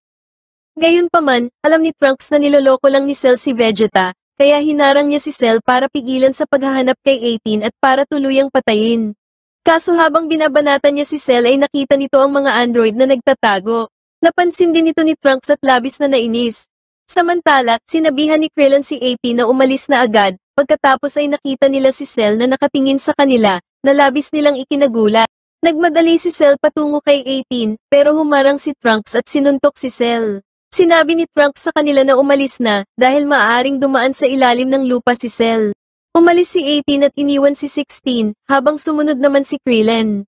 S1: Gayunpaman, alam ni Trunks na niloloko lang ni Cell si Vegeta, kaya hinarang niya si Cell para pigilan sa paghahanap kay 18 at para tuluyang patayin. Kaso habang binabanatan niya si Cell ay nakita nito ang mga android na nagtatago. Napansin din ito ni Trunks at labis na nainis. Samantala, sinabihan ni Krillin si 18 na umalis na agad, pagkatapos ay nakita nila si Cell na nakatingin sa kanila, na labis nilang ikinagulat. Nagmadali si Cell patungo kay 18, pero humarang si Trunks at sinuntok si Cell. Sinabi ni Trunks sa kanila na umalis na, dahil maaaring dumaan sa ilalim ng lupa si Cell. Umalis si 18 at iniwan si 16, habang sumunod naman si Krillin.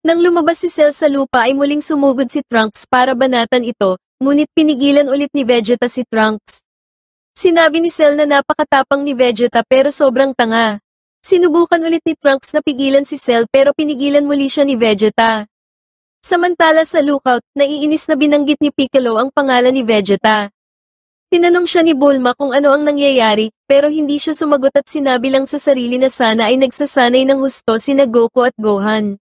S1: Nang lumabas si Cell sa lupa ay muling sumugod si Trunks para banatan ito, ngunit pinigilan ulit ni Vegeta si Trunks. Sinabi ni Cell na napakatapang ni Vegeta pero sobrang tanga. Sinubukan ulit ni Trunks na pigilan si Cell pero pinigilan muli siya ni Vegeta. Samantala sa lookout, naiinis na binanggit ni Piccolo ang pangalan ni Vegeta. Tinanong siya ni Bulma kung ano ang nangyayari, pero hindi siya sumagot at sinabi lang sa sarili na sana ay nagsasanay ng husto sina Goku at Gohan.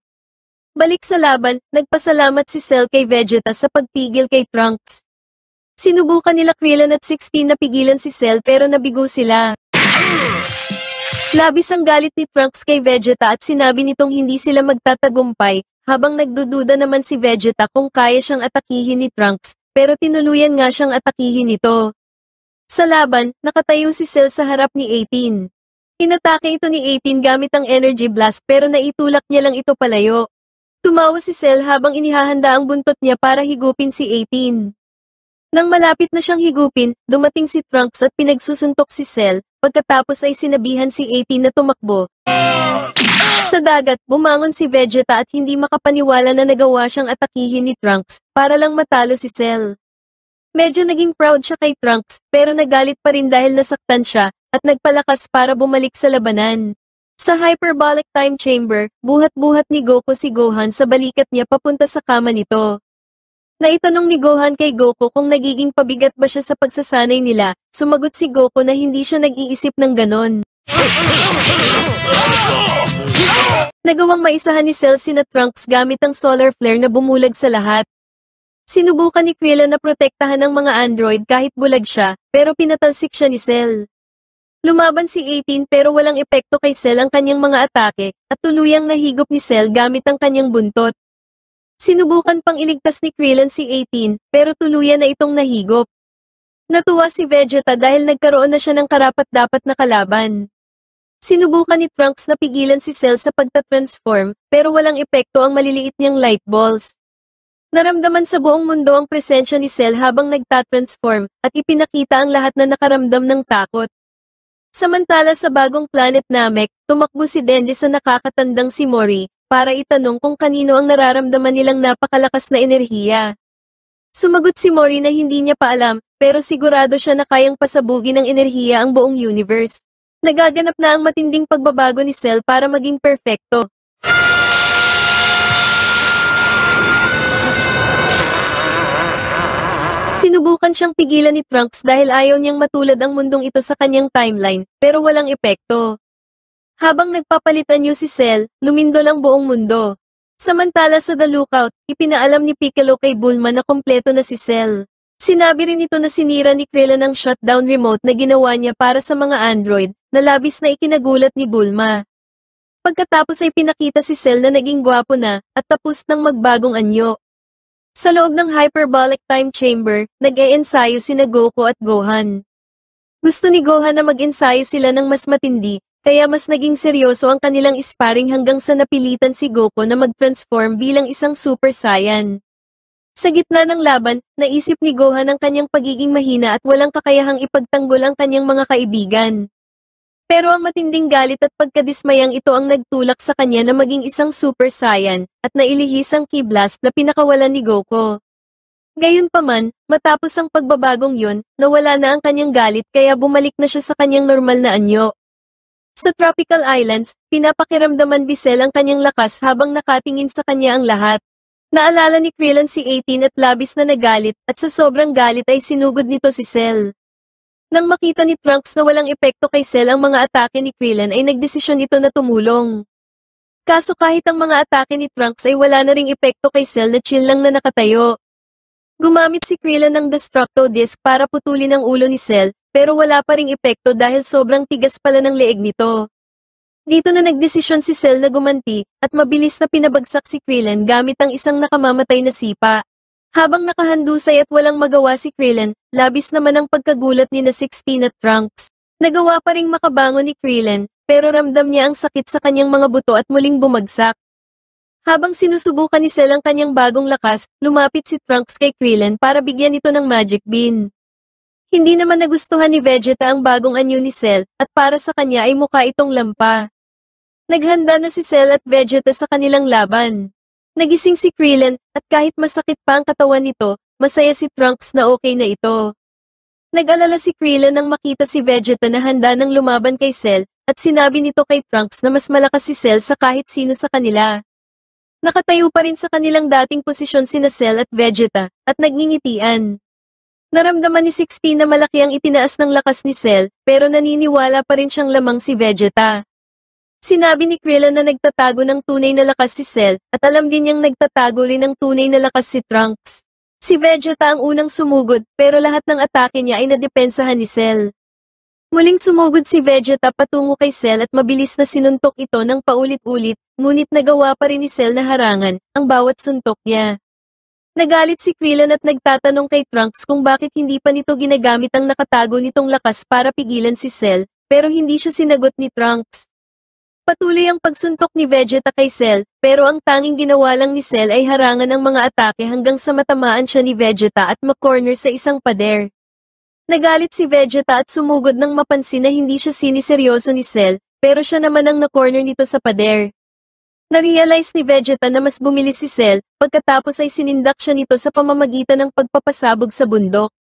S1: Balik sa laban, nagpasalamat si Cell kay Vegeta sa pagpigil kay Trunks. Sinubukan nila Krillin at 16 na pigilan si Cell pero nabigo sila. Labis ang galit ni Trunks kay Vegeta at sinabi nitong hindi sila magtatagumpay, habang nagdududa naman si Vegeta kung kaya siyang atakihin ni Trunks, pero tinuluyan nga siyang atakihin ito. Sa laban, nakatayo si Cell sa harap ni 18. Inatake ito ni 18 gamit ang Energy Blast pero naitulak niya lang ito palayo. Tumawa si Cell habang inihahanda ang buntot niya para higupin si 18. Nang malapit na siyang higupin, dumating si Trunks at pinagsusuntok si Cell, pagkatapos ay sinabihan si 18 na tumakbo. Sa dagat, bumangon si Vegeta at hindi makapaniwala na nagawa siyang atakihin ni Trunks, para lang matalo si Cell. Medyo naging proud siya kay Trunks, pero nagalit pa rin dahil nasaktan siya, at nagpalakas para bumalik sa labanan. Sa Hyperbolic Time Chamber, buhat-buhat ni Goku si Gohan sa balikat niya papunta sa kama nito. Naitanong ni Gohan kay Goku kung nagiging pabigat ba siya sa pagsasanay nila, sumagot si Goku na hindi siya nag-iisip ng ganon. Nagawang maisahan ni Cell sina Trunks gamit ang solar flare na bumulag sa lahat. Sinubukan ni Krillin na protektahan ang mga android kahit bulag siya, pero pinatalsik siya ni Cell. Lumaban si 18 pero walang epekto kay Cell ang kanyang mga atake, at tuluyang nahigop ni Cell gamit ang kanyang buntot. Sinubukan pang iligtas ni Krillin si 18, pero tuluyan na itong nahigop. Natuwa si Vegeta dahil nagkaroon na siya ng karapat-dapat na kalaban. Sinubukan ni Trunks na pigilan si Cell sa pagtatransform, pero walang epekto ang maliliit niyang light balls. Naramdaman sa buong mundo ang presensya ni Cell habang nagtatransform, at ipinakita ang lahat na nakaramdam ng takot. Samantala sa bagong planet Namek, tumakbo si Dende sa nakakatandang si Mori, para itanong kung kanino ang nararamdaman nilang napakalakas na enerhiya. Sumagot si Mori na hindi niya pa alam, pero sigurado siya na kayang pasabugin ng enerhiya ang buong universe. Nagaganap na ang matinding pagbabago ni Cell para maging perpekto. Sinubukan siyang pigilan ni Trunks dahil ayaw niyang matulad ang mundong ito sa kanyang timeline, pero walang epekto. Habang nagpapalitan niyo si Cell, lumindol ang buong mundo. Samantala sa The Lookout, ipinaalam ni Piccolo kay Bulma na kompleto na si Cell. Sinabi rin ito na sinira ni Krillin ang shutdown remote na ginawa niya para sa mga android, na labis na ikinagulat ni Bulma. Pagkatapos ay pinakita si Cell na naging gwapo na, at tapos ng magbagong anyo. Sa loob ng Hyperbolic Time Chamber, nag-e-ensayo sina Goku at Gohan. Gusto ni Gohan na mag-ensayo sila ng mas matindi, kaya mas naging seryoso ang kanilang sparring hanggang sa napilitan si Goku na mag-transform bilang isang Super Saiyan. Sa gitna ng laban, naisip ni Gohan ang kanyang pagiging mahina at walang kakayahang ipagtanggol ang kanyang mga kaibigan. Pero ang matinding galit at pagkadismayang ito ang nagtulak sa kanya na maging isang Super Saiyan, at nailihis ang Ki Blast na pinakawalan ni Goku. Gayunpaman, matapos ang pagbabagong yun, nawala na ang kanyang galit kaya bumalik na siya sa kanyang normal na anyo. Sa Tropical Islands, pinapakiramdaman Bisel ang kanyang lakas habang nakatingin sa kanya ang lahat. Naalala ni Krillin si 18 at labis na nagalit at sa sobrang galit ay sinugod nito si Cell. Nang makita ni Trunks na walang epekto kay Cell ang mga atake ni Krillin ay nagdesisyon ito na tumulong. Kaso kahit ang mga atake ni Trunks ay wala na ring epekto kay Cell na chill lang na nakatayo. Gumamit si Krillin ng Destructo Disc para putulin ang ulo ni Cell, pero wala pa ring epekto dahil sobrang tigas pala ng leeg nito. Dito na nagdesisyon si Cell na gumanti, at mabilis na pinabagsak si Krillin gamit ang isang nakamamatay na sipa. Habang nakahandusay at walang magawa si Krillin, labis naman ang pagkagulat ni na 16 at Trunks. Nagawa pa ring makabangon ni Krillin, pero ramdam niya ang sakit sa kanyang mga buto at muling bumagsak. Habang sinusubukan ni Cell ang kanyang bagong lakas, lumapit si Trunks kay Krillin para bigyan ito ng Magic Bean. Hindi naman nagustuhan ni Vegeta ang bagong anyo ni Cell, at para sa kanya ay mukha itong lampa. Naghanda na si Cell at Vegeta sa kanilang laban. Nagising si Krillin, at kahit masakit pa ang katawan nito, masaya si Trunks na okay na ito. Nag-alala si Krillin nang makita si Vegeta na handa nang lumaban kay Cell, at sinabi nito kay Trunks na mas malakas si Cell sa kahit sino sa kanila. Nakatayo pa rin sa kanilang dating posisyon sina Cell at Vegeta, at nagngingitian. Naramdaman ni 16 na malaki ang itinaas ng lakas ni Cell, pero naniniwala pa rin siyang lamang si Vegeta. Sinabi ni Krillin na nagtatago ng tunay na lakas si Cell, at alam din niyang nagtatago rin ng tunay na lakas si Trunks. Si Vegeta ang unang sumugod, pero lahat ng atake niya ay nadepensahan ni Cell. Muling sumugod si Vegeta patungo kay Cell at mabilis na sinuntok ito ng paulit-ulit, ngunit nagawa pa rin ni Cell na harangan ang bawat suntok niya. Nagalit si Krillin at nagtatanong kay Trunks kung bakit hindi pa nito ginagamit ang nakatago nitong lakas para pigilan si Cell, pero hindi siya sinagot ni Trunks. Patuloy ang pagsuntok ni Vegeta kay Cell, pero ang tanging ginawa lang ni Cell ay harangan ang mga atake hanggang sa matamaan siya ni Vegeta at ma-corner sa isang pader. Nagalit si Vegeta at sumugod nang mapansin na hindi siya siniseryoso ni Cell, pero siya naman ang na-corner nito sa pader. Narealize ni Vegeta na mas bumilis si Cell, pagkatapos ay sinindak siya nito sa pamamagitan ng pagpapasabog sa bundok.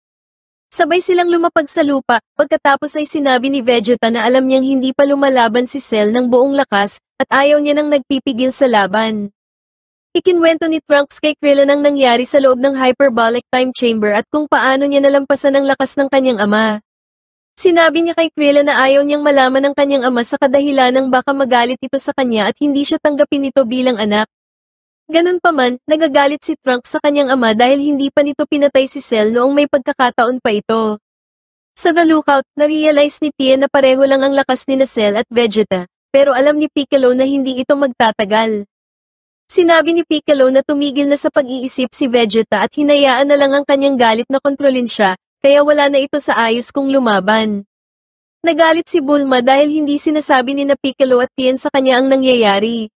S1: Sabay silang lumapag sa lupa, pagkatapos ay sinabi ni Vegeta na alam niyang hindi pa lumalaban si Cell ng buong lakas, at ayaw niya nang nagpipigil sa laban. Ikinwento ni Trunks kay Krillin ang nangyari sa loob ng Hyperbolic Time Chamber at kung paano niya nalampasan ang lakas ng kanyang ama. Sinabi niya kay Krillin na ayaw niyang malaman ng kanyang ama sa kadahilanang baka magalit ito sa kanya at hindi siya tanggapin ito bilang anak. Ganun pa man, nagagalit si Trunks sa kanyang ama dahil hindi pa nito pinatay si Cell noong may pagkakataon pa ito. Sa The Lookout, narealize ni Tien na pareho lang ang lakas ni Cell at Vegeta, pero alam ni Piccolo na hindi ito magtatagal. Sinabi ni Piccolo na tumigil na sa pag-iisip si Vegeta at hinayaan na lang ang kanyang galit na kontrolin siya, kaya wala na ito sa ayos kung lumaban. Nagalit si Bulma dahil hindi sinasabi ni Piccolo at Tien sa kanya ang nangyayari.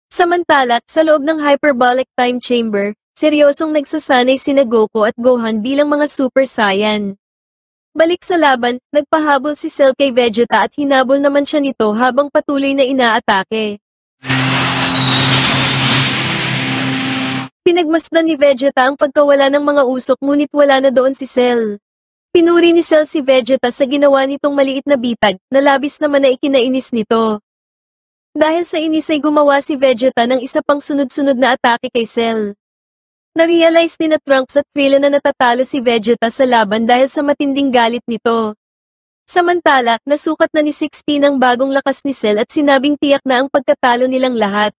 S1: Samantala, sa loob ng Hyperbolic Time Chamber, seryosong nagsasanay sina Goku at Gohan bilang mga Super Saiyan. Balik sa laban, nagpahabol si Cell kay Vegeta at hinabol naman siya nito habang patuloy na inaatake. Pinagmasdan ni Vegeta ang pagkawala ng mga usok ngunit wala na doon si Cell. Pinuri ni Cell si Vegeta sa ginawa nitong maliit na bitag, na labis naman na ikinainis nito. Dahil sa inis ay gumawa si Vegeta ng isa pang sunod-sunod na atake kay Cell. Narealize ni na Trunks at Krillin na natatalo si Vegeta sa laban dahil sa matinding galit nito. Samantala, nasukat na ni 16 ang bagong lakas ni Cell at sinabing tiyak na ang pagkatalo nilang lahat.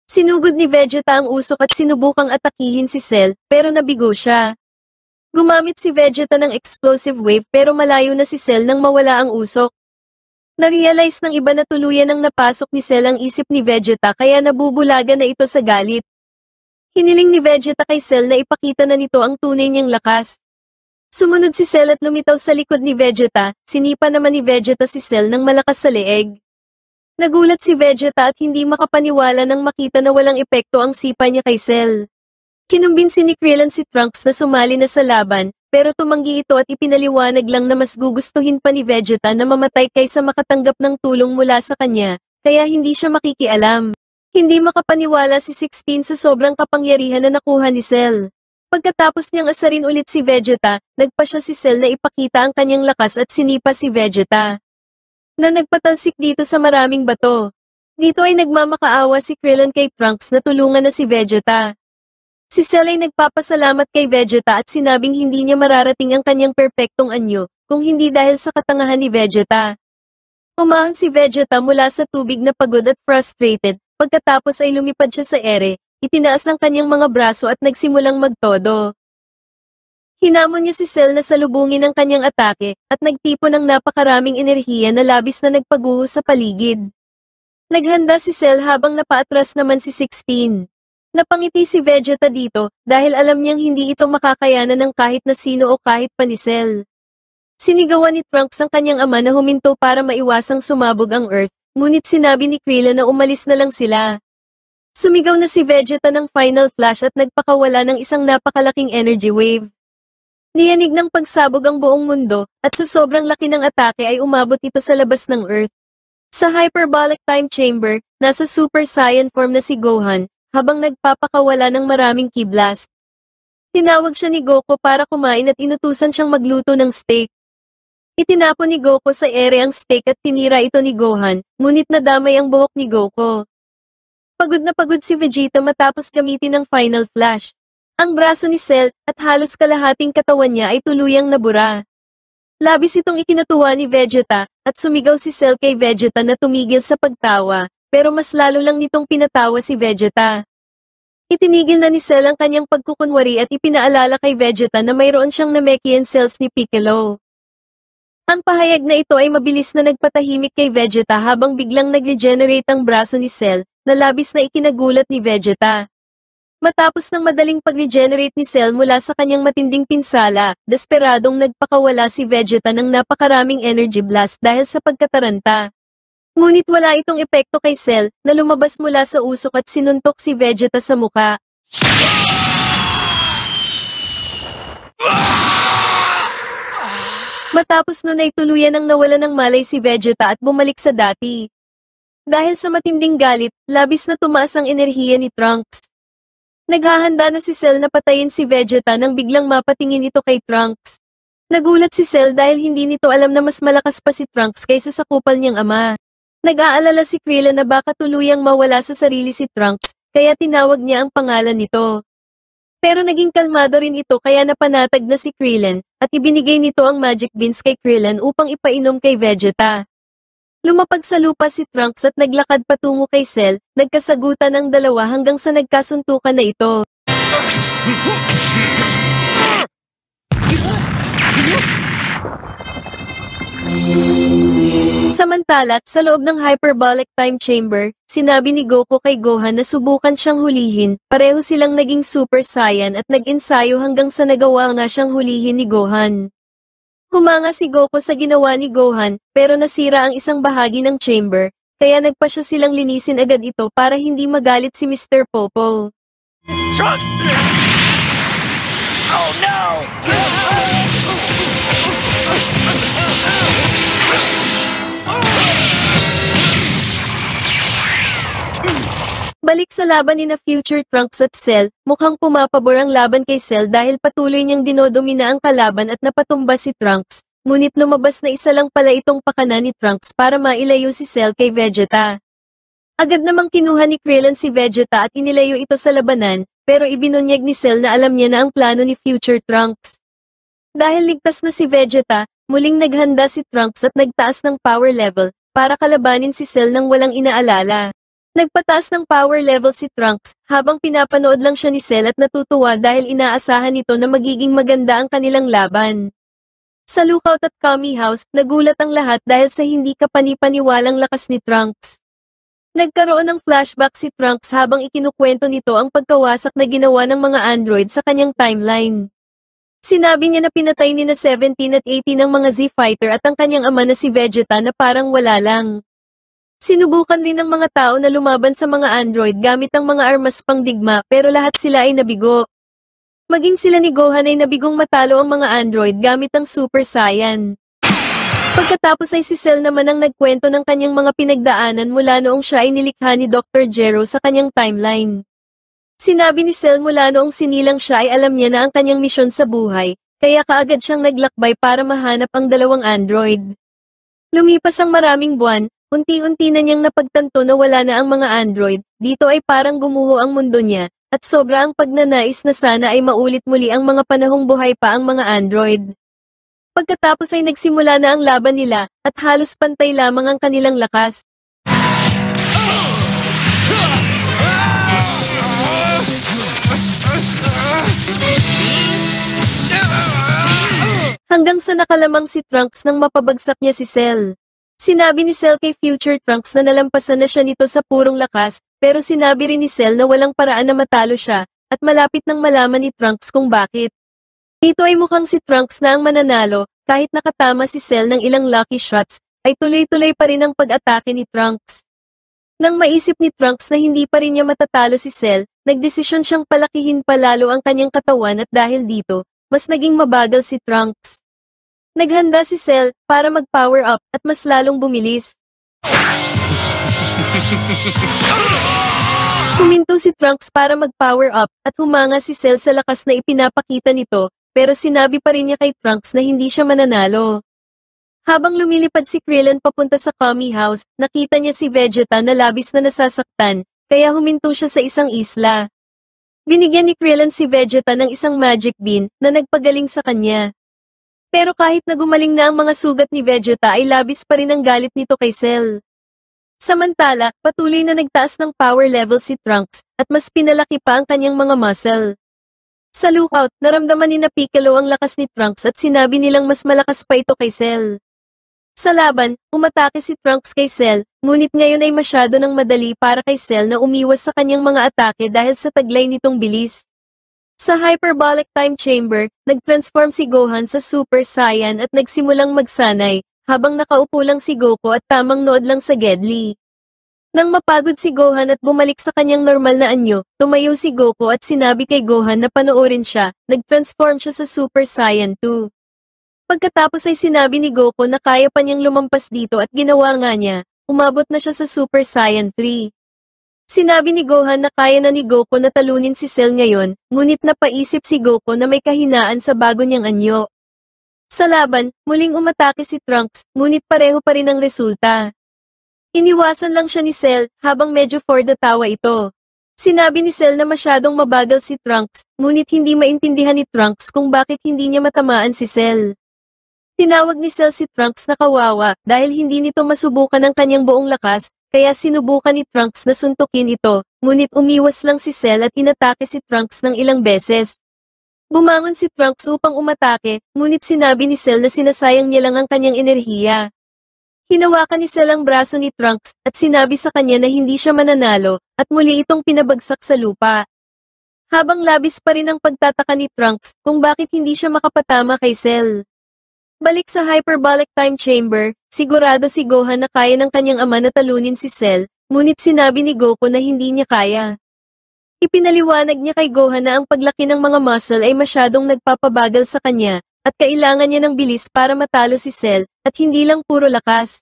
S1: Sinugod ni Vegeta ang usok at sinubukang atakihin si Cell, pero nabigo siya. Gumamit si Vegeta ng explosive wave pero malayo na si Cell nang mawala ang usok. Narealize ng iba na tuluyan ang napasok ni Cell ang isip ni Vegeta kaya nabubulaga na ito sa galit. Hiniling ni Vegeta kay Cell na ipakita na nito ang tunay niyang lakas. Sumunod si Cell at lumitaw sa likod ni Vegeta, sinipa naman ni Vegeta si Cell ng malakas sa leeg. Nagulat si Vegeta at hindi makapaniwala nang makita na walang epekto ang sipa niya kay Cell. Kinumbinsi ni Krillin si Trunks na sumali na sa laban, pero tumanggi ito at ipinaliwanag lang na mas gugustuhin pa ni Vegeta na mamatay kaysa makatanggap ng tulong mula sa kanya, kaya hindi siya makikialam. Hindi makapaniwala si 16 sa sobrang kapangyarihan na nakuha ni Cell. Pagkatapos niyang asarin ulit si Vegeta, nagpa siya si Cell na ipakita ang kanyang lakas at sinipa si Vegeta. Na nagpatalsik dito sa maraming bato. Dito ay nagmamakaawa si Krillin kay Trunks na tulungan na si Vegeta. Si Cell ay nagpapasalamat kay Vegeta at sinabing hindi niya mararating ang kanyang perpektong anyo, kung hindi dahil sa katangahan ni Vegeta. Umahon si Vegeta mula sa tubig na pagod at frustrated, pagkatapos ay lumipad siya sa ere, itinaas ang kanyang mga braso at nagsimulang magtodo. Hinamon niya si Cell na salubungin ang kanyang atake, at nagtipon ng napakaraming enerhiya na labis na nagpaguho sa paligid. Naghanda si Cell habang napaatras naman si 16. Napangiti si Vegeta dito, dahil alam niyang hindi ito makakayanan ng kahit na sino o kahit pa ni Cell. Sinigawan ni Trunks ang kanyang ama na huminto para maiwasang sumabog ang Earth, ngunit sinabi ni Krillin na umalis na lang sila. Sumigaw na si Vegeta ng Final Flash at nagpakawala ng isang napakalaking energy wave. Niyanig ng pagsabog ang buong mundo, at sa sobrang laki ng atake ay umabot ito sa labas ng Earth. Sa Hyperbolic Time Chamber, nasa Super Saiyan form na si Gohan, habang nagpapakawala ng maraming ki blast. Tinawag siya ni Goku para kumain at inutusan siyang magluto ng steak. Itinapon ni Goku sa ere ang steak at tinira ito ni Gohan, ngunit nadamay ang buhok ni Goku. Pagod na pagod si Vegeta matapos gamitin ang Final Flash. Ang braso ni Cell, at halos kalahating katawan niya ay tuluyang nabura. Labis itong ikinatuwa ni Vegeta, at sumigaw si Cell kay Vegeta na tumigil sa pagtawa, pero mas lalo lang nitong pinatawa si Vegeta. Itinigil na ni Cell ang kanyang pagkukunwari at ipinaalala kay Vegeta na mayroon siyang Namekian cells ni Piccolo. Ang pahayag na ito ay mabilis na nagpatahimik kay Vegeta habang biglang nag-regenerate ang braso ni Cell, na labis na ikinagulat ni Vegeta. Matapos ng madaling pag-regenerate ni Cell mula sa kanyang matinding pinsala, desperadong nagpakawala si Vegeta ng napakaraming energy blast dahil sa pagkataranta. Ngunit wala itong epekto kay Cell, na lumabas mula sa usok at sinuntok si Vegeta sa muka. Matapos nun ay tuluyan ang nawala ng malay si Vegeta at bumalik sa dati. Dahil sa matinding galit, labis na tumaas ang enerhiya ni Trunks. Naghahanda na si Cell na patayin si Vegeta nang biglang mapatingin ito kay Trunks. Nagulat si Cell dahil hindi nito alam na mas malakas pa si Trunks kaysa sa kupal niyang ama. Nag-aalala si Krillin na baka tuluyang mawala sa sarili si Trunks, kaya tinawag niya ang pangalan nito. Pero naging kalmado rin ito kaya napanatag na si Krillin, at ibinigay nito ang magic beans kay Krillin upang ipainom kay Vegeta. Lumapag sa lupa si Trunks at naglakad patungo kay Cell, nagkasagutan ang dalawa hanggang sa nagkasuntukan na ito. Samantala, sa loob ng Hyperbolic Time Chamber, sinabi ni Goku kay Gohan na subukan siyang hulihin, pareho silang naging Super Saiyan at nag-ensayo hanggang sa nagawa nga siyang hulihin ni Gohan. Humanga si Goku sa ginawa ni Gohan, pero nasira ang isang bahagi ng chamber, kaya nagpa siya silang linisin agad ito para hindi magalit si Mr. Popo.
S2: Trunks! Oh no!
S1: Balik sa laban ni na Future Trunks at Cell, mukhang pumapabor ang laban kay Cell dahil patuloy niyang dinodomina ang kalaban at napatumba si Trunks, ngunit lumabas na isa lang pala itong pakana ni Trunks para mailayo si Cell kay Vegeta. Agad namang kinuha ni Krillin si Vegeta at inilayo ito sa labanan, pero ibinunyag ni Cell na alam niya na ang plano ni Future Trunks. Dahil ligtas na si Vegeta, muling naghanda si Trunks at nagtaas ng power level, para kalabanin si Cell nang walang inaalala. Nagpataas ng power level si Trunks, habang pinapanood lang siya ni Cell at natutuwa dahil inaasahan nito na magiging maganda ang kanilang laban. Sa lookout at Kami House, nagulat ang lahat dahil sa hindi kapani-paniwalang lakas ni Trunks. Nagkaroon ng flashback si Trunks habang ikinukwento nito ang pagkawasak na ginawa ng mga android sa kanyang timeline. Sinabi niya na pinatay ni na 17 at 18 ang mga Z-Fighter at ang kanyang ama na si Vegeta na parang wala lang. Sinubukan rin ng mga tao na lumaban sa mga android gamit ang mga armas pangdigma pero lahat sila ay nabigo. Maging sila ni Gohan ay nabigong matalo ang mga android gamit ang Super Saiyan. Pagkatapos ay si Cell naman ang nagkwento ng kanyang mga pinagdaanan mula noong siya ay nilikha ni Dr. Gero sa kanyang timeline. Sinabi ni Cell mula noong sinilang siya ay alam niya na ang kanyang misyon sa buhay, kaya kaagad siyang naglakbay para mahanap ang dalawang android. Lumipas ang maraming buwan, unti-unti na niyang napagtanto na wala na ang mga android, dito ay parang gumuho ang mundo niya, at sobra ang pagnanais na sana ay maulit muli ang mga panahong buhay pa ang mga android. Pagkatapos ay nagsimula na ang laban nila, at halos pantay lamang ang kanilang lakas. Hanggang sa nakalamang si Trunks nang mapabagsak niya si Cell. Sinabi ni Cell kay Future Trunks na nalampasan na siya nito sa purong lakas, pero sinabi rin ni Cell na walang paraan na matalo siya, at malapit nang malaman ni Trunks kung bakit. Dito ay mukhang si Trunks na ang mananalo, kahit nakatama si Cell ng ilang lucky shots, ay tuloy-tuloy pa rin ang pag-atake ni Trunks. Nang maisip ni Trunks na hindi pa rin niya matatalo si Cell, nagdesisyon siyang palakihin pa lalo ang kanyang katawan at dahil dito, mas naging mabagal si Trunks. Naghanda si Cell para mag-power up at mas lalong bumilis. Huminto si Trunks para mag-power up at humanga si Cell sa lakas na ipinapakita nito, pero sinabi pa rin niya kay Trunks na hindi siya mananalo. Habang lumilipad si Krillin papunta sa Kami House, nakita niya si Vegeta na labis na nasasaktan, kaya huminto siya sa isang isla. Binigyan ni Krillin si Vegeta ng isang magic bean na nagpagaling sa kanya. Pero kahit na gumaling na ang mga sugat ni Vegeta ay labis pa rin ang galit nito kay Cell. Samantala, patuloy na nagtaas ng power level si Trunks at mas pinalaki pa ang kanyang mga muscle. Sa lookout, naramdaman ni na Piccolo ang lakas ni Trunks at sinabi nilang mas malakas pa ito kay Cell. Sa laban, umatake si Trunks kay Cell, ngunit ngayon ay masyado ng madali para kay Cell na umiwas sa kanyang mga atake dahil sa taglay nitong bilis. Sa Hyperbolic Time Chamber, nag-transform si Gohan sa Super Saiyan at nagsimulang magsanay, habang nakaupo lang si Goku at tamang nood lang sa Gedli. Nang mapagod si Gohan at bumalik sa kanyang normal na anyo, tumayo si Goku at sinabi kay Gohan na panoorin siya, nag-transform siya sa Super Saiyan 2. Pagkatapos ay sinabi ni Goku na kaya pa niyang lumampas dito at ginawa nga niya, umabot na siya sa Super Saiyan 3. Sinabi ni Gohan na kaya na ni Goku na talunin si Cell ngayon, ngunit napaisip si Goku na may kahinaan sa bago niyang anyo. Sa laban, muling umatake si Trunks, ngunit pareho pa rin ang resulta. Iniwasan lang siya ni Cell, habang medyo for the tawa ito. Sinabi ni Cell na masyadong mabagal si Trunks, ngunit hindi maintindihan ni Trunks kung bakit hindi niya matamaan si Cell. Tinawag ni Cell si Trunks na kawawa, dahil hindi nito masubukan ang kanyang buong lakas, kaya sinubukan ni Trunks na suntukin ito, ngunit umiwas lang si Cell at inatake si Trunks ng ilang beses. Bumangon si Trunks upang umatake, ngunit sinabi ni Cell na sinasayang niya lang ang kanyang enerhiya. Hinawakan ni Cell ang braso ni Trunks at sinabi sa kanya na hindi siya mananalo, at muli itong pinabagsak sa lupa. Habang labis pa rin ang pagtataka ni Trunks kung bakit hindi siya makapatama kay Cell. Balik sa Hyperbolic Time Chamber, sigurado si Gohan na kaya ng kanyang ama na talunin si Cell, ngunit sinabi ni Goku na hindi niya kaya. Ipinaliwanag niya kay Gohan na ang paglaki ng mga muscle ay masyadong nagpapabagal sa kanya, at kailangan niya ng bilis para matalo si Cell, at hindi lang puro lakas.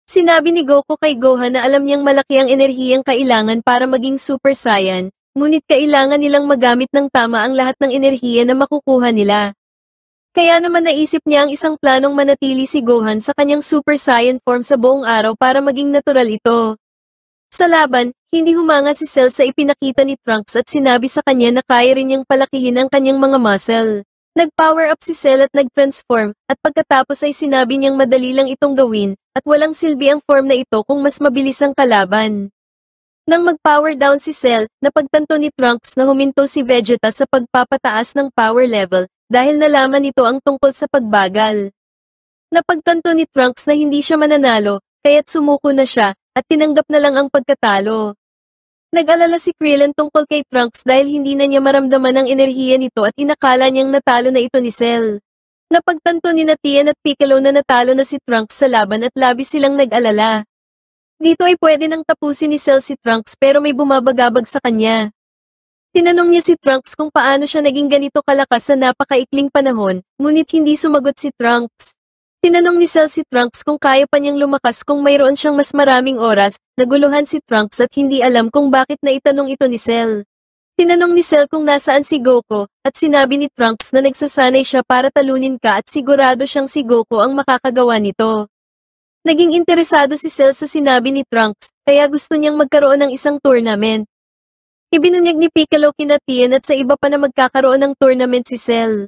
S1: Sinabi ni Goku kay Gohan na alam niyang malaki ang enerhiyang kailangan para maging Super Saiyan, ngunit kailangan nilang magamit ng tama ang lahat ng enerhiya na makukuha nila. Kaya naman naisip niya ang isang planong manatili si Gohan sa kanyang Super Saiyan form sa buong araw para maging natural ito. Sa laban, hindi humanga si Cell sa ipinakita ni Trunks at sinabi sa kanya na kaya rin niyang palakihin ang kanyang mga muscle. Nag-power up si Cell at nag-transform, at pagkatapos ay sinabi niyang madali lang itong gawin, at walang silbi ang form na ito kung mas mabilis ang kalaban. Nang mag-power down si Cell, napagtanto ni Trunks na huminto si Vegeta sa pagpapataas ng power level, dahil nalaman nito ang tungkol sa pagbagal. Napagtanto ni Trunks na hindi siya mananalo, kaya't sumuko na siya, at tinanggap na lang ang pagkatalo. Nag-alala si Krillin tungkol kay Trunks dahil hindi na niya maramdaman ang enerhiya nito at inakala niyang natalo na ito ni Cell. Napagtanto ni Tien at Piccolo na natalo na si Trunks sa laban at labis silang nag-alala. Dito ay pwede nang tapusin ni Cell si Trunks pero may bumabagabag sa kanya. Tinanong niya si Trunks kung paano siya naging ganito kalakas sa napakaikling panahon, ngunit hindi sumagot si Trunks. Tinanong ni Cell si Trunks kung kaya pa niyang lumakas kung mayroon siyang mas maraming oras, naguluhan si Trunks at hindi alam kung bakit naitanong ito ni Cell. Tinanong ni Cell kung nasaan si Goku, at sinabi ni Trunks na nagsasanay siya para talunin ka at sigurado siyang si Goku ang makakagawa nito. Naging interesado si Cell sa sinabi ni Trunks, kaya gusto niyang magkaroon ng isang tournament. Ibinunyag ni Piccolo kina Tien at sa iba pa na magkakaroon ng tournament si Cell.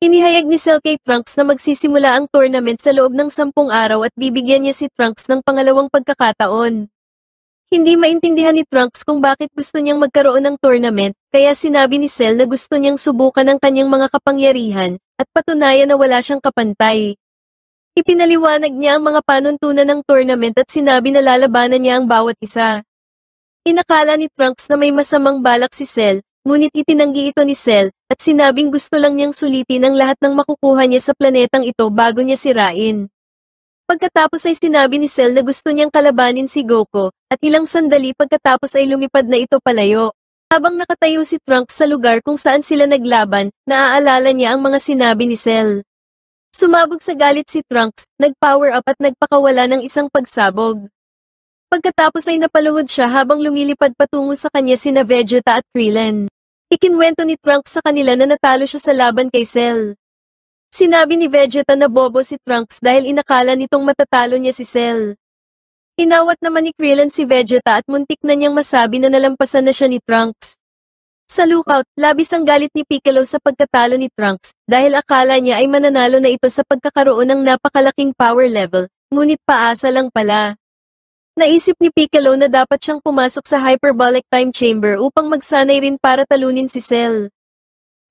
S1: Inihayag ni Cell kay Trunks na magsisimula ang tournament sa loob ng 10 araw at bibigyan niya si Trunks ng pangalawang pagkakataon. Hindi maintindihan ni Trunks kung bakit gusto niyang magkaroon ng tournament, kaya sinabi ni Cell na gusto niyang subukan ang kanyang mga kapangyarihan, at patunayan na wala siyang kapantay. Ipinaliwanag niya ang mga panuntunan ng tournament at sinabi na lalabanan niya ang bawat isa. Inakala ni Trunks na may masamang balak si Cell, ngunit itinanggi ito ni Cell, at sinabing gusto lang niyang sulitin ang lahat ng makukuha niya sa planetang ito bago niya sirain. Pagkatapos ay sinabi ni Cell na gusto niyang kalabanin si Goku, at ilang sandali pagkatapos ay lumipad na ito palayo. Habang nakatayo si Trunks sa lugar kung saan sila naglaban, naaalala niya ang mga sinabi ni Cell. Sumabog sa galit si Trunks, nag-power up at nagpakawala ng isang pagsabog. Pagkatapos ay napaluhod siya habang lumilipad patungo sa kanya sina Vegeta at Krillin. Ikinwento ni Trunks sa kanila na natalo siya sa laban kay Cell. Sinabi ni Vegeta na bobo si Trunks dahil inakala nitong matatalo niya si Cell. Inawat naman ni Krillin si Vegeta at muntik na niyang masabi na nalampasan na siya ni Trunks. Sa lookout, labis ang galit ni Piccolo sa pagkatalo ni Trunks, dahil akala niya ay mananalo na ito sa pagkakaroon ng napakalaking power level, ngunit paasa lang pala. Naisip ni Piccolo na dapat siyang pumasok sa Hyperbolic Time Chamber upang magsanay rin para talunin si Cell.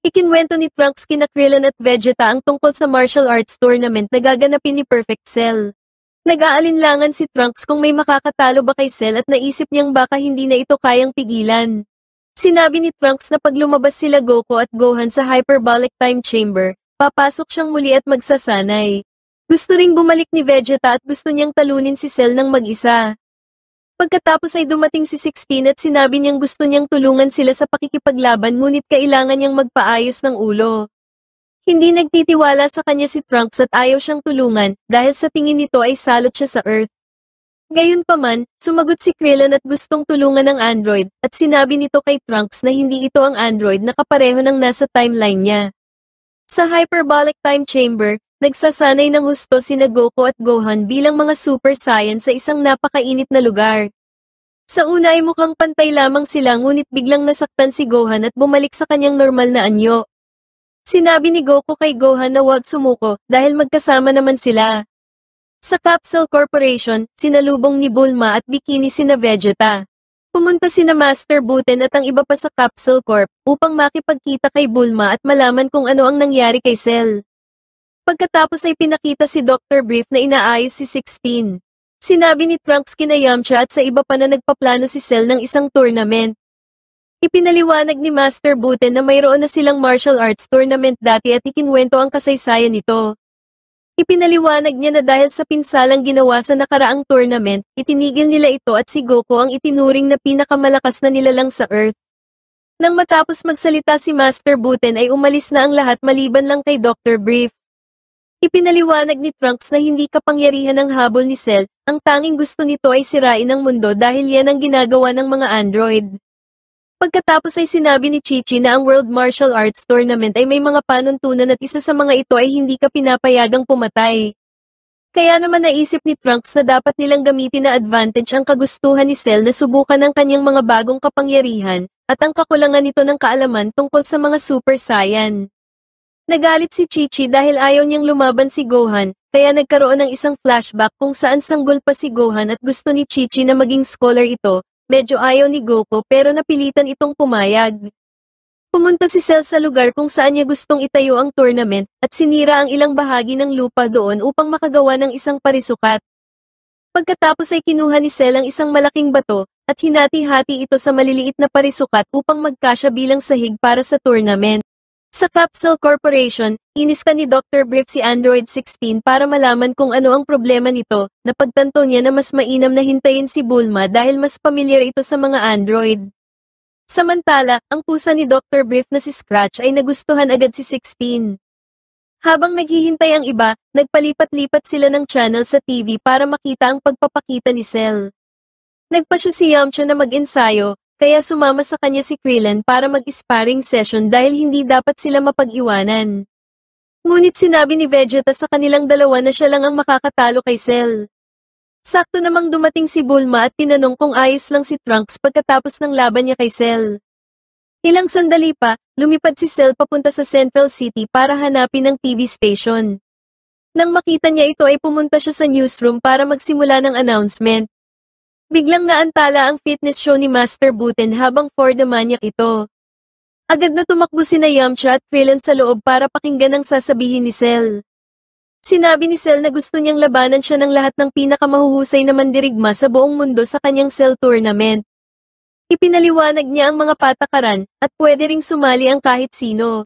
S1: Ikinwento ni Trunks kina Krillin at Vegeta ang tungkol sa martial arts tournament na gaganapin ni Perfect Cell. Nag-aalinlangan si Trunks kung may makakatalo ba kay Cell at naisip niyang baka hindi na ito kayang pigilan. Sinabi ni Trunks na pag lumabas sila Goku at Gohan sa Hyperbolic Time Chamber, papasok siyang muli at magsasanay. Gusto ring bumalik ni Vegeta at gusto niyang talunin si Cell ng mag-isa. Pagkatapos ay dumating si 16 at sinabi niyang gusto niyang tulungan sila sa pakikipaglaban ngunit kailangan niyang magpaayos ng ulo. Hindi nagtitiwala sa kanya si Trunks at ayaw siyang tulungan dahil sa tingin nito ay salot siya sa Earth. Gayunpaman, sumagot si Krillin at gustong tulungan ng android, at sinabi nito kay Trunks na hindi ito ang android na kapareho ng nasa timeline niya. Sa Hyperbolic Time Chamber, nagsasanay ng husto sina Goku at Gohan bilang mga Super Saiyan sa isang napakainit na lugar. Sa una ay mukhang pantay lamang sila ngunit biglang nasaktan si Gohan at bumalik sa kanyang normal na anyo. Sinabi ni Goku kay Gohan na huwag sumuko dahil magkasama naman sila. Sa Capsule Corporation, sinalubong ni Bulma at Bikini sina Vegeta. Pumunta sina Master Buten at ang iba pa sa Capsule Corp upang makipagkita kay Bulma at malaman kung ano ang nangyari kay Cell. Pagkatapos ay pinakita si Dr. Brief na inaayos si 16. Sinabi ni Trunks kina Yamcha at sa iba pa na nagpaplano si Cell ng isang tournament. Ipinaliwanag ni Master Buten na mayroon na silang martial arts tournament dati at ikinwento ang kasaysayan nito. Ipinaliwanag niya na dahil sa pinsalang ginawa sa nakaraang tournament, itinigil nila ito at si Goku ang itinuring na pinakamalakas na nilalang sa Earth. Nang matapos magsalita si Master Buten ay umalis na ang lahat maliban lang kay Dr. Brief. Ipinaliwanag ni Trunks na hindi kapangyarihan ang habol ni Cell, ang tanging gusto nito ay sirain ang mundo dahil yan ang ginagawa ng mga android. Pagkatapos ay sinabi ni Chi-Chi na ang World Martial Arts Tournament ay may mga panuntunan at isa sa mga ito ay hindi ka pinapayagang pumatay. Kaya naman naisip ni Trunks na dapat nilang gamitin na advantage ang kagustuhan ni Cell na subukan ang kanyang mga bagong kapangyarihan, at ang kakulangan nito ng kaalaman tungkol sa mga Super Saiyan. Nagalit si Chi-Chi dahil ayaw niyang lumaban si Gohan, kaya nagkaroon ng isang flashback kung saan sanggol pa si Gohan at gusto ni Chi-Chi na maging scholar ito. Medyo ayaw ni Goku pero napilitan itong pumayag. Pumunta si Cell sa lugar kung saan niya gustong itayo ang tournament at sinira ang ilang bahagi ng lupa doon upang makagawa ng isang parisukat. Pagkatapos ay kinuha ni Cell ang isang malaking bato at hinati-hati ito sa maliliit na parisukat upang magkasya bilang sahig para sa tournament. Sa Capsule Corporation, iniska ni Dr. Brief si Android 16 para malaman kung ano ang problema nito, napagtanto niya na mas mainam na hintayin si Bulma dahil mas pamilyar ito sa mga android. Samantala, ang pusa ni Dr. Brief na si Scratch ay nagustuhan agad si 16. Habang naghihintay ang iba, nagpalipat-lipat sila ng channel sa TV para makita ang pagpapakita ni Cell. Nagpasya si Yamcha na mag-ensayo, kaya sumama sa kanya si Krillin para mag-sparring session dahil hindi dapat sila mapag-iwanan. Ngunit sinabi ni Vegeta sa kanilang dalawa na siya lang ang makakatalo kay Cell. Sakto namang dumating si Bulma at tinanong kung ayos lang si Trunks pagkatapos ng laban niya kay Cell. Ilang sandali pa, lumipad si Cell papunta sa Central City para hanapin ang TV station. Nang makita niya ito ay pumunta siya sa newsroom para magsimula ng announcement. Biglang naantala ang fitness show ni Master Buten habang for the Maniac ito. Agad na tumakbo sina Yamcha at Krillin sa loob para pakinggan ang sasabihin ni Cell. Sinabi ni Cell na gusto niyang labanan siya ng lahat ng pinakamahuhusay na mandirigma sa buong mundo sa kanyang Cell Tournament. Ipinaliwanag niya ang mga patakaran, at pwede ring sumali ang kahit sino.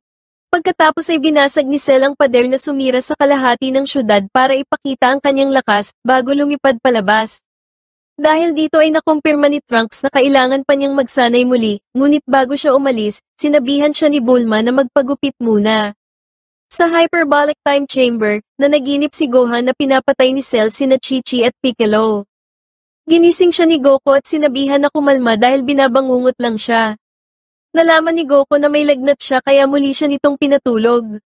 S1: Pagkatapos ay binasag ni Cell ang pader na sumira sa kalahati ng syudad para ipakita ang kanyang lakas bago lumipad palabas. Dahil dito ay nakumpirma ni Trunks na kailangan pa niyang magsanay muli, ngunit bago siya umalis, sinabihan siya ni Bulma na magpagupit muna. Sa Hyperbolic Time Chamber, nanaginip si Gohan na pinapatay ni Cell sina Chi-Chi at Piccolo. Ginising siya ni Goku at sinabihan na kumalma dahil binabangungot lang siya. Nalaman ni Goku na may lagnat siya kaya muli siya nitong pinatulog.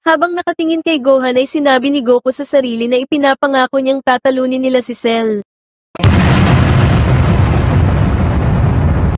S1: Habang nakatingin kay Gohan ay sinabi ni Goku sa sarili na ipinapangako niyang tatalunin nila si Cell.